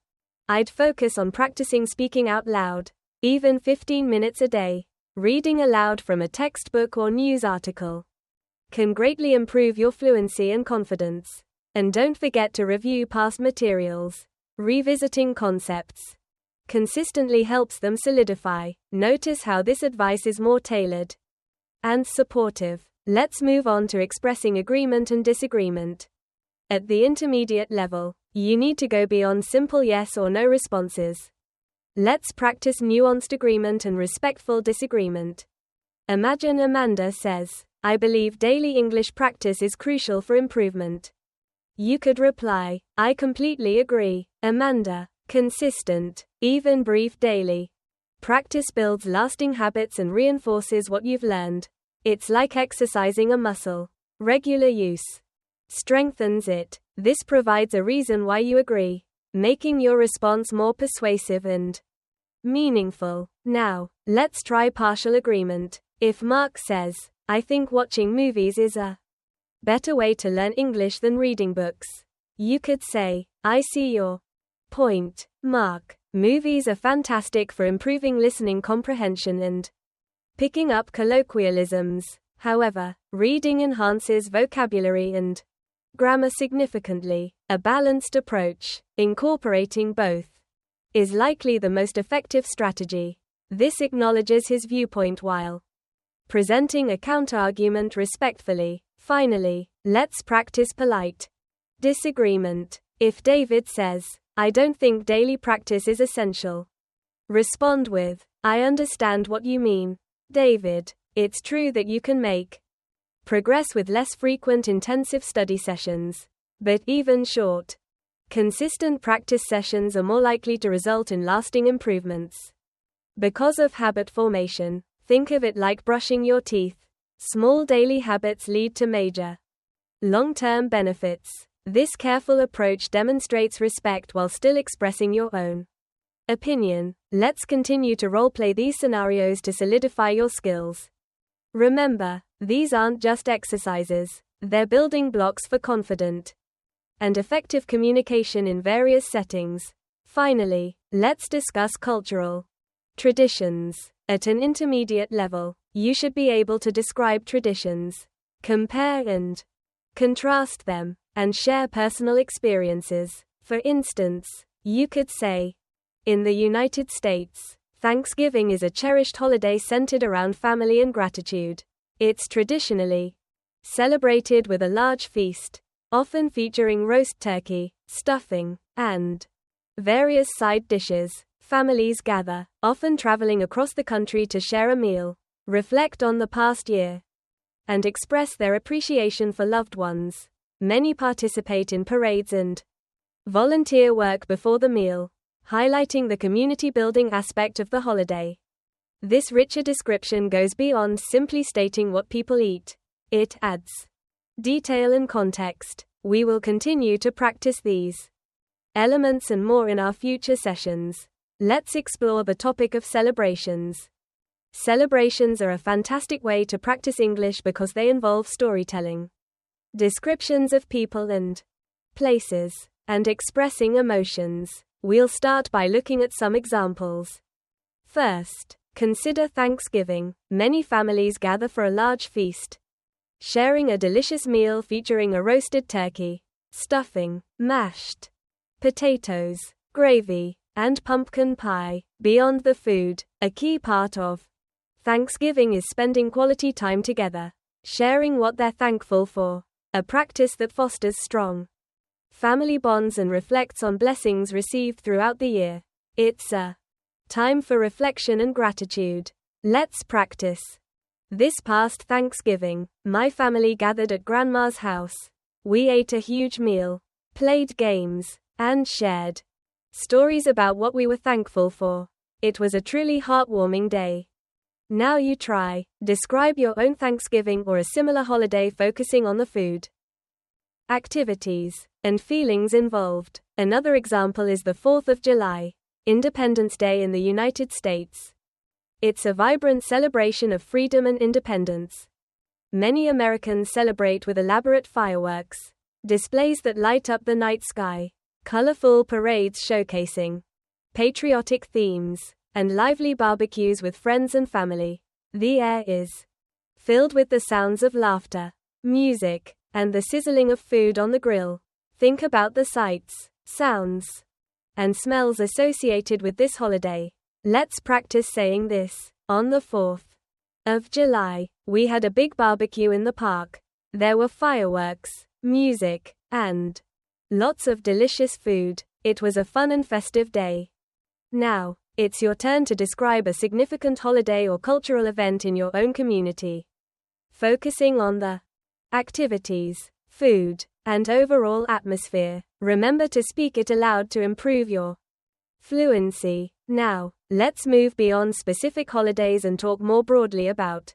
A: I'd focus on practicing speaking out loud, even 15 minutes a day. Reading aloud from a textbook or news article can greatly improve your fluency and confidence. And don't forget to review past materials. Revisiting concepts consistently helps them solidify. Notice how this advice is more tailored and supportive. Let's move on to expressing agreement and disagreement. At the intermediate level, you need to go beyond simple yes or no responses. Let's practice nuanced agreement and respectful disagreement. Imagine Amanda says, I believe daily English practice is crucial for improvement. You could reply, I completely agree, Amanda. Consistent, even brief daily practice builds lasting habits and reinforces what you've learned. It's like exercising a muscle. Regular use strengthens it. This provides a reason why you agree, making your response more persuasive and meaningful. Now, let's try partial agreement. If Mark says, I think watching movies is a better way to learn English than reading books, you could say, I see your point, Mark. Movies are fantastic for improving listening comprehension and picking up colloquialisms. However, reading enhances vocabulary and grammar significantly. A balanced approach, incorporating both, is likely the most effective strategy. This acknowledges his viewpoint while presenting a counterargument respectfully. Finally, let's practice polite disagreement. If David says, I don't think daily practice is essential, respond with, I understand what you mean, David. It's true that you can make progress with less frequent intensive study sessions, but even short, consistent practice sessions are more likely to result in lasting improvements. Because of habit formation, think of it like brushing your teeth. Small daily habits lead to major long-term benefits. This careful approach demonstrates respect while still expressing your own opinion. Let's continue to role-play these scenarios to solidify your skills. Remember, these aren't just exercises, they're building blocks for confident and effective communication in various settings. Finally, let's discuss cultural traditions. At an intermediate level, you should be able to describe traditions, compare and contrast them, and share personal experiences. For instance, you could say, in the United States, Thanksgiving is a cherished holiday centered around family and gratitude. It's traditionally celebrated with a large feast, often featuring roast turkey, stuffing, and various side dishes. Families gather, often traveling across the country to share a meal, reflect on the past year, and express their appreciation for loved ones. Many participate in parades and volunteer work before the meal, highlighting the community-building aspect of the holiday. This richer description goes beyond simply stating what people eat. It adds detail and context. We will continue to practice these elements and more in our future sessions. Let's explore the topic of celebrations. Celebrations are a fantastic way to practice English because they involve storytelling, descriptions of people and places, and expressing emotions. We'll start by looking at some examples. First, consider Thanksgiving. Many families gather for a large feast, sharing a delicious meal featuring a roasted turkey, stuffing, mashed potatoes, gravy, and pumpkin pie. Beyond the food, a key part of Thanksgiving is spending quality time together, sharing what they're thankful for, a practice that fosters strong family bonds and reflects on blessings received throughout the year. It's a time for reflection and gratitude. Let's practice. This past Thanksgiving, my family gathered at Grandma's house. We ate a huge meal, played games, and shared stories about what we were thankful for. It was a truly heartwarming day. Now you try. Describe your own Thanksgiving or a similar holiday focusing on the food. Activities. and feelings involved. Another example is the 4th of July, Independence Day in the United States. It's a vibrant celebration of freedom and independence. Many Americans celebrate with elaborate fireworks, displays that light up the night sky, colorful parades showcasing patriotic themes, and lively barbecues with friends and family. The air is filled with the sounds of laughter, music, and the sizzling of food on the grill. Think about the sights, sounds, and smells associated with this holiday. Let's practice saying this. On the 4th of July, we had a big barbecue in the park. There were fireworks, music, and lots of delicious food. It was a fun and festive day. Now, it's your turn to describe a significant holiday or cultural event in your own community. Focusing on the activities, food, and overall atmosphere. Remember to speak it aloud to improve your fluency. Now, let's move beyond specific holidays and talk more broadly about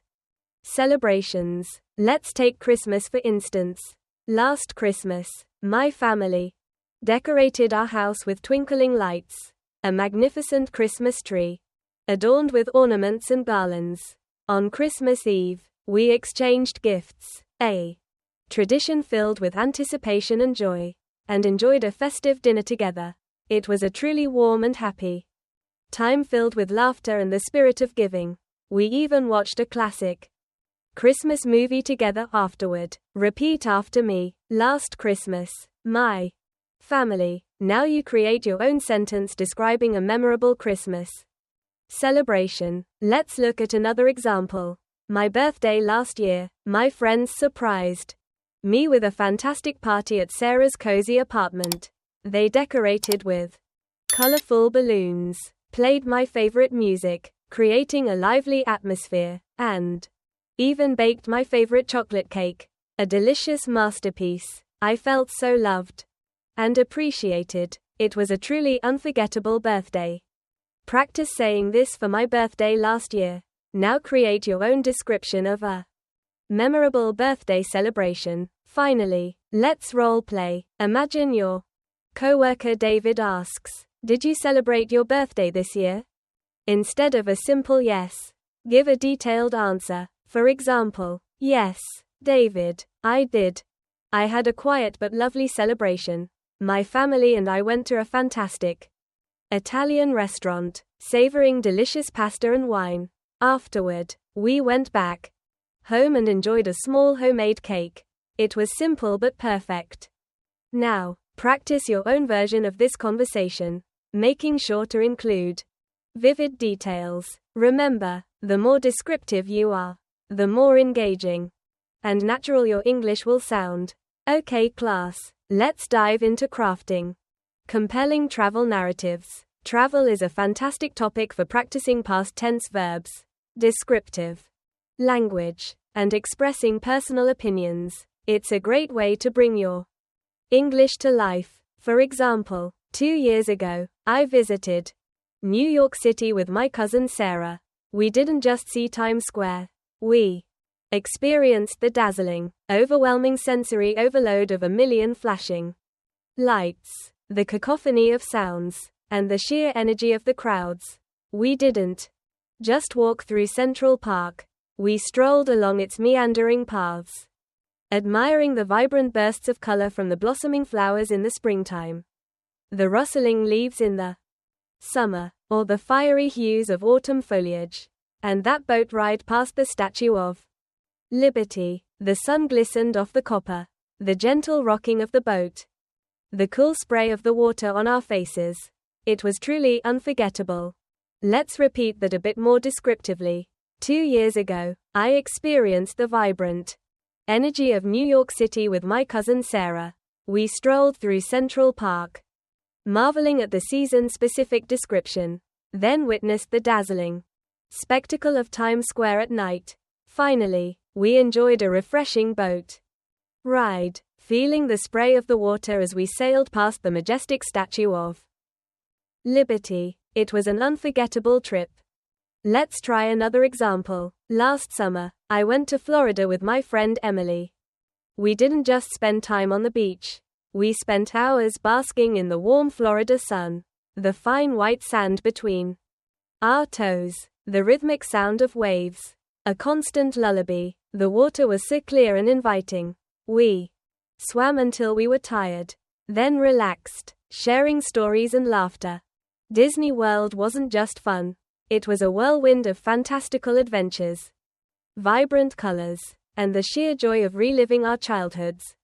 A: celebrations. Let's take Christmas for instance. Last Christmas, my family decorated our house with twinkling lights, a magnificent Christmas tree, adorned with ornaments and garlands. On Christmas Eve, we exchanged gifts, a tradition filled with anticipation and joy, and enjoyed a festive dinner together. It was a truly warm and happy time filled with laughter and the spirit of giving. We even watched a classic Christmas movie together afterward. Repeat after me. Last Christmas, my family. Now you create your own sentence describing a memorable Christmas celebration. Let's look at another example. My birthday last year, my friends surprised me with a fantastic party at Sarah's cozy apartment. They decorated with colorful balloons, played my favorite music, creating a lively atmosphere, and even baked my favorite chocolate cake, a delicious masterpiece. I felt so loved and appreciated. It was a truly unforgettable birthday. Practice saying this for my birthday last year. Now create your own description of a memorable birthday celebration. Finally, let's role play. Imagine your coworker David asks, "Did you celebrate your birthday this year?" Instead of a simple yes, give a detailed answer. For example, "Yes, David, I did. I had a quiet but lovely celebration. My family and I went to a fantastic Italian restaurant, savoring delicious pasta and wine. Afterward, we went back home and enjoyed a small homemade cake. It was simple but perfect." Now, practice your own version of this conversation, making sure to include vivid details. Remember, the more descriptive you are, the more engaging and natural your English will sound. Okay class, let's dive into crafting compelling travel narratives. Travel is a fantastic topic for practicing past tense verbs, descriptive language, and expressing personal opinions. It's a great way to bring your English to life. For example, 2 years ago, I visited New York City with my cousin Sarah. We didn't just see Times Square. We experienced the dazzling, overwhelming sensory overload of a million flashing lights, the cacophony of sounds, and the sheer energy of the crowds. We didn't just walk through Central Park. We strolled along its meandering paths, admiring the vibrant bursts of color from the blossoming flowers in the springtime, the rustling leaves in the summer, or the fiery hues of autumn foliage. And that boat ride past the Statue of Liberty. The sun glistened off the copper, the gentle rocking of the boat, the cool spray of the water on our faces. It was truly unforgettable. Let's repeat that a bit more descriptively. 2 years ago, I experienced the vibrant energy of New York City with my cousin Sarah. We strolled through Central Park, marveling at the season-specific description, then witnessed the dazzling spectacle of Times Square at night. Finally, we enjoyed a refreshing boat ride, feeling the spray of the water as we sailed past the majestic Statue of Liberty. It was an unforgettable trip. Let's try another example. Last summer, I went to Florida with my friend Emily. We didn't just spend time on the beach. We spent hours basking in the warm Florida sun, the fine white sand between our toes, the rhythmic sound of waves, a constant lullaby. The water was so clear and inviting. We swam until we were tired, then relaxed, sharing stories and laughter. Disney World wasn't just fun. It was a whirlwind of fantastical adventures, vibrant colors, and the sheer joy of reliving our childhoods.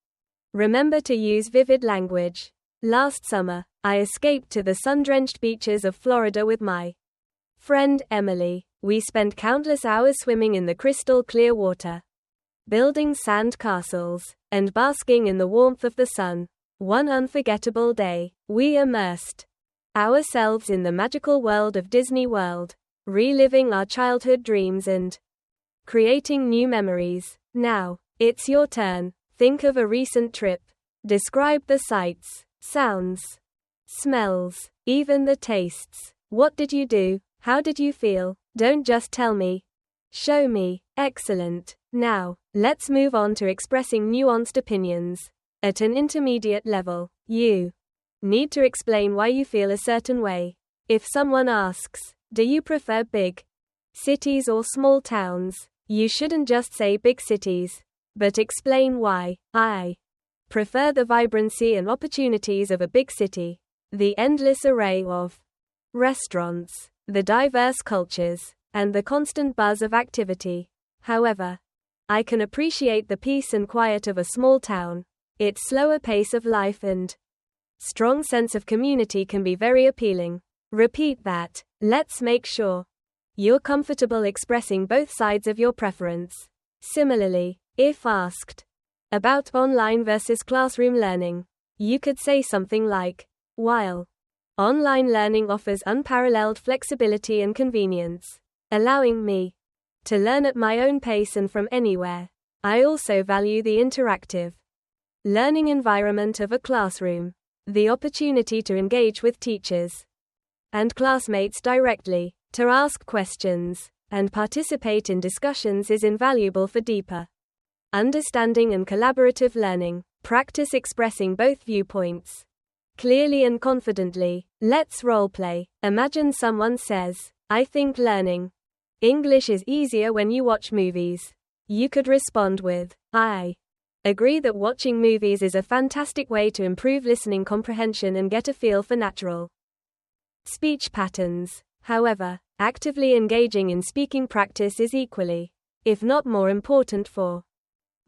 A: Remember to use vivid language. Last summer, I escaped to the sun-drenched beaches of Florida with my friend Emily. We spent countless hours swimming in the crystal clear water, building sand castles, and basking in the warmth of the sun. One unforgettable day, we immersed ourselves in the magical world of Disney World, reliving our childhood dreams and creating new memories. Now, it's your turn. Think of a recent trip. Describe the sights, sounds, smells, even the tastes. What did you do? How did you feel? Don't just tell me. Show me. Excellent. Now, let's move on to expressing nuanced opinions. At an intermediate level, you need to explain why you feel a certain way. If someone asks, do you prefer big cities or small towns? You shouldn't just say big cities, but explain why. I prefer the vibrancy and opportunities of a big city, the endless array of restaurants, the diverse cultures, and the constant buzz of activity. However, I can appreciate the peace and quiet of a small town. Its slower pace of life and strong sense of community can be very appealing. Repeat that. Let's make sure you're comfortable expressing both sides of your preference. Similarly, if asked about online versus classroom learning, you could say something like, while online learning offers unparalleled flexibility and convenience, allowing me to learn at my own pace and from anywhere, I also value the interactive learning environment of a classroom. The opportunity to engage with teachers and classmates directly, to ask questions, and participate in discussions is invaluable for deeper understanding and collaborative learning. Practice expressing both viewpoints clearly and confidently. Let's roleplay. Imagine someone says, I think learning English is easier when you watch movies. You could respond with, I agree that watching movies is a fantastic way to improve listening comprehension and get a feel for natural speech patterns. However, actively engaging in speaking practice is equally, if not more important for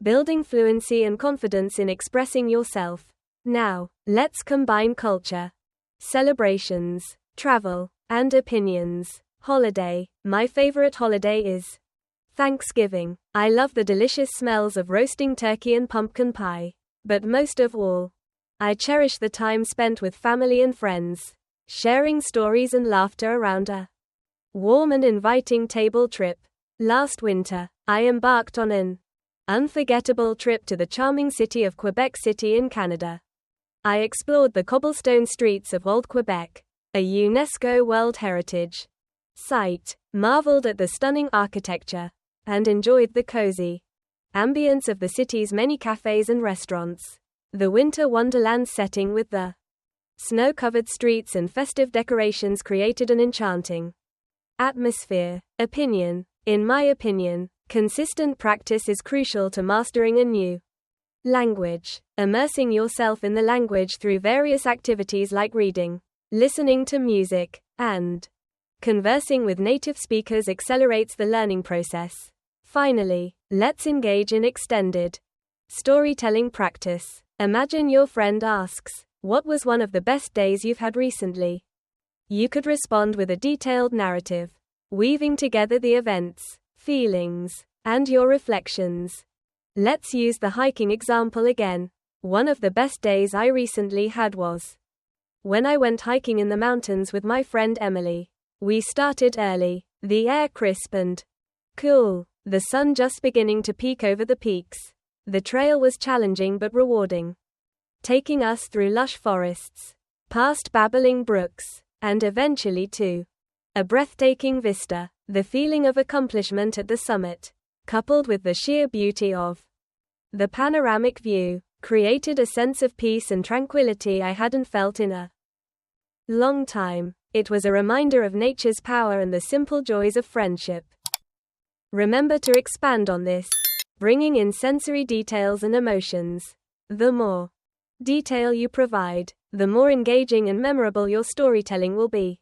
A: building fluency and confidence in expressing yourself. Now, let's combine culture, celebrations, travel, and opinions. Holiday. My favorite holiday is Thanksgiving. I love the delicious smells of roasting turkey and pumpkin pie. But most of all, I cherish the time spent with family and friends, sharing stories and laughter around a warm and inviting table trip. Last winter, I embarked on an unforgettable trip to the charming city of Quebec City in Canada. I explored the cobblestone streets of Old Quebec, a UNESCO World Heritage site, marveled at the stunning architecture, and enjoyed the cozy ambience of the city's many cafes and restaurants. The winter wonderland setting with the snow-covered streets and festive decorations created an enchanting atmosphere. Opinion. In my opinion, consistent practice is crucial to mastering a new language. Immersing yourself in the language through various activities like reading, listening to music, and conversing with native speakers accelerates the learning process. Finally, let's engage in extended storytelling practice. Imagine your friend asks, what was one of the best days you've had recently? You could respond with a detailed narrative, weaving together the events, feelings, and your reflections. Let's use the hiking example again. One of the best days I recently had was when I went hiking in the mountains with my friend Emily. We started early, the air crisp and cool, the sun just beginning to peek over the peaks. The trail was challenging but rewarding, taking us through lush forests, past babbling brooks, and eventually to a breathtaking vista. The feeling of accomplishment at the summit, coupled with the sheer beauty of the panoramic view, created a sense of peace and tranquility I hadn't felt in a long time. It was a reminder of nature's power and the simple joys of friendship. Remember to expand on this, bringing in sensory details and emotions. The more detail you provide, the more engaging and memorable your storytelling will be.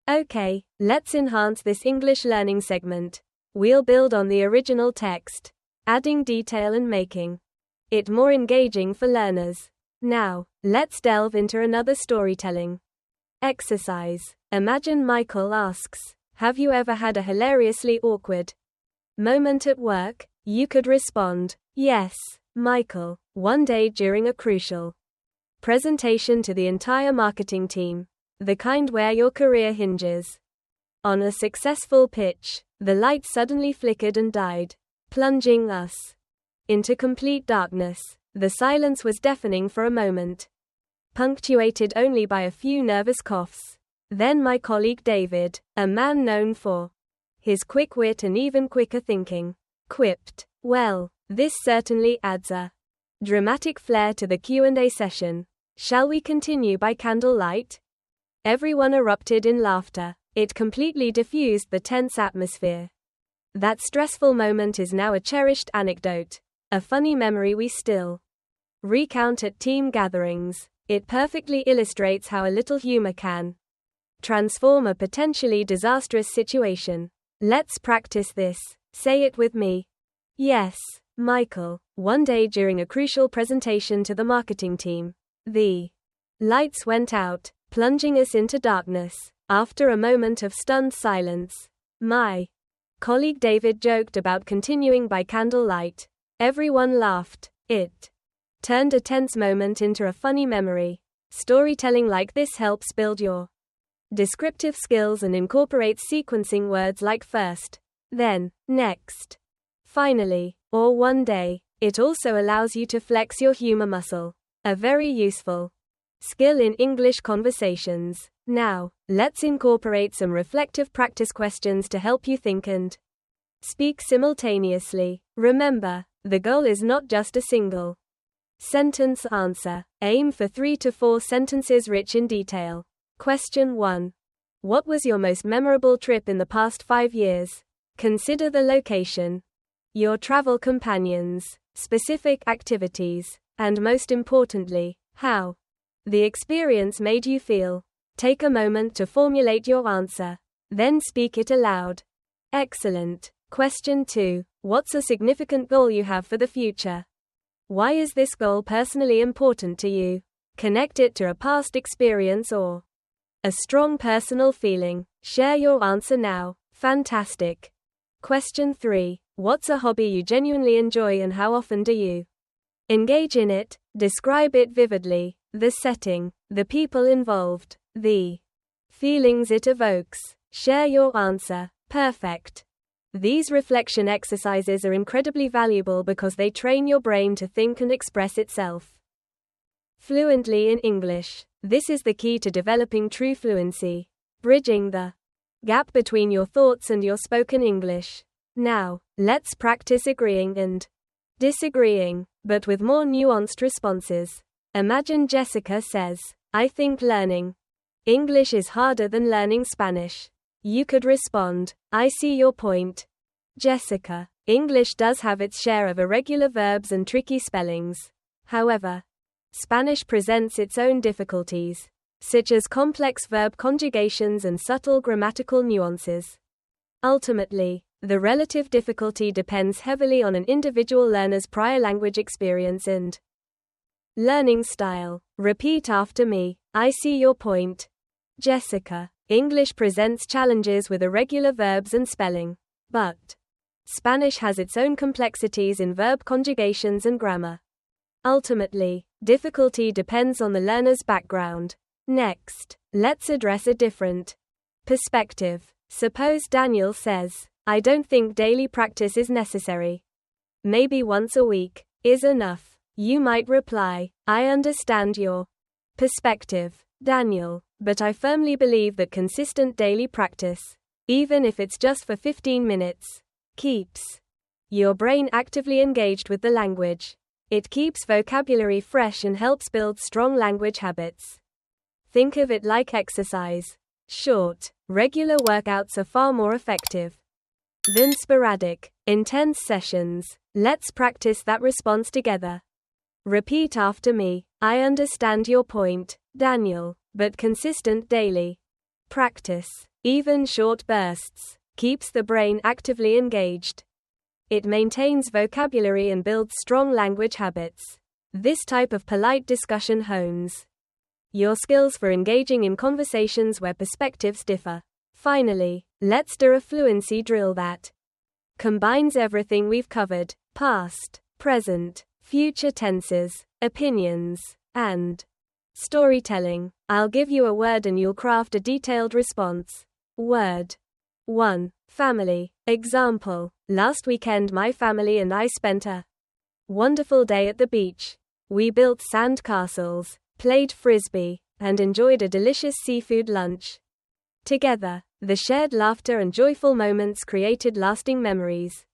A: Okay, let's enhance this English learning segment. We'll build on the original text, adding detail and making it more engaging for learners. Now, let's delve into another storytelling exercise. Imagine Michael asks, have you ever had a hilariously awkward moment at work? You could respond, yes, Michael, one day during a crucial presentation to the entire marketing team, the kind where your career hinges on a successful pitch, the light suddenly flickered and died, plunging us into complete darkness. The silence was deafening for a moment, punctuated only by a few nervous coughs. Then my colleague David, a man known for his quick wit and even quicker thinking, quipped, well, this certainly adds a dramatic flair to the Q&A session. Shall we continue by candlelight? Everyone erupted in laughter. It completely diffused the tense atmosphere. That stressful moment is now a cherished anecdote, a funny memory we still recount at team gatherings. It perfectly illustrates how a little humor can transform a potentially disastrous situation. Let's practice this. Say it with me. Yes, Michael. One day during a crucial presentation to the marketing team, the lights went out, plunging us into darkness. After a moment of stunned silence, my colleague David joked about continuing by candlelight. Everyone laughed. It turned a tense moment into a funny memory. Storytelling like this helps build your descriptive skills and incorporates sequencing words like first, then, next, finally, or one day. It also allows you to flex your humor muscle, a very useful skill in English conversations. Now, let's incorporate some reflective practice questions to help you think and speak simultaneously. Remember, the goal is not just a single sentence answer. Aim for 3 to 4 sentences rich in detail. Question 1. What was your most memorable trip in the past 5 years? Consider the location, your travel companions, specific activities, and most importantly, how the experience made you feel. Take a moment to formulate your answer, then speak it aloud. Excellent. Question 2. What's a significant goal you have for the future? Why is this goal personally important to you? Connect it to a past experience or a strong personal feeling. Share your answer now. Fantastic. Question 3. What's a hobby you genuinely enjoy and how often do you engage in it? Describe it vividly. The setting, the people involved, the feelings it evokes. Share your answer. Perfect. These reflection exercises are incredibly valuable because they train your brain to think and express itself fluently in English. This is the key to developing true fluency, bridging the gap between your thoughts and your spoken English. Now, let's practice agreeing and disagreeing, but with more nuanced responses. Imagine Jessica says, I think learning English is harder than learning Spanish. You could respond, I see your point, Jessica. English does have its share of irregular verbs and tricky spellings. However, Spanish presents its own difficulties, such as complex verb conjugations and subtle grammatical nuances. Ultimately, the relative difficulty depends heavily on an individual learner's prior language experience and learning style. Repeat after me. I see your point, Jessica. English presents challenges with irregular verbs and spelling, but Spanish has its own complexities in verb conjugations and grammar. Ultimately, difficulty depends on the learner's background. Next, let's address a different perspective. Suppose Daniel says, I don't think daily practice is necessary. Maybe once a week is enough. You might reply, I understand your perspective, Daniel, but I firmly believe that consistent daily practice, even if it's just for 15 minutes, keeps your brain actively engaged with the language. It keeps vocabulary fresh and helps build strong language habits. Think of it like exercise. Short, regular workouts are far more effective than sporadic, intense sessions. Let's practice that response together. Repeat after me. I understand your point, Daniel, but consistent daily practice, even short bursts, keeps the brain actively engaged. It maintains vocabulary and builds strong language habits. This type of polite discussion hones your skills for engaging in conversations where perspectives differ. Finally, let's do a fluency drill that combines everything we've covered: past, present, future tenses, opinions, and storytelling. I'll give you a word and you'll craft a detailed response. Word 1. Family. Example: last weekend my family and I spent a wonderful day at the beach. We built sand castles, played frisbee, and enjoyed a delicious seafood lunch together. The shared laughter and joyful moments created lasting memories.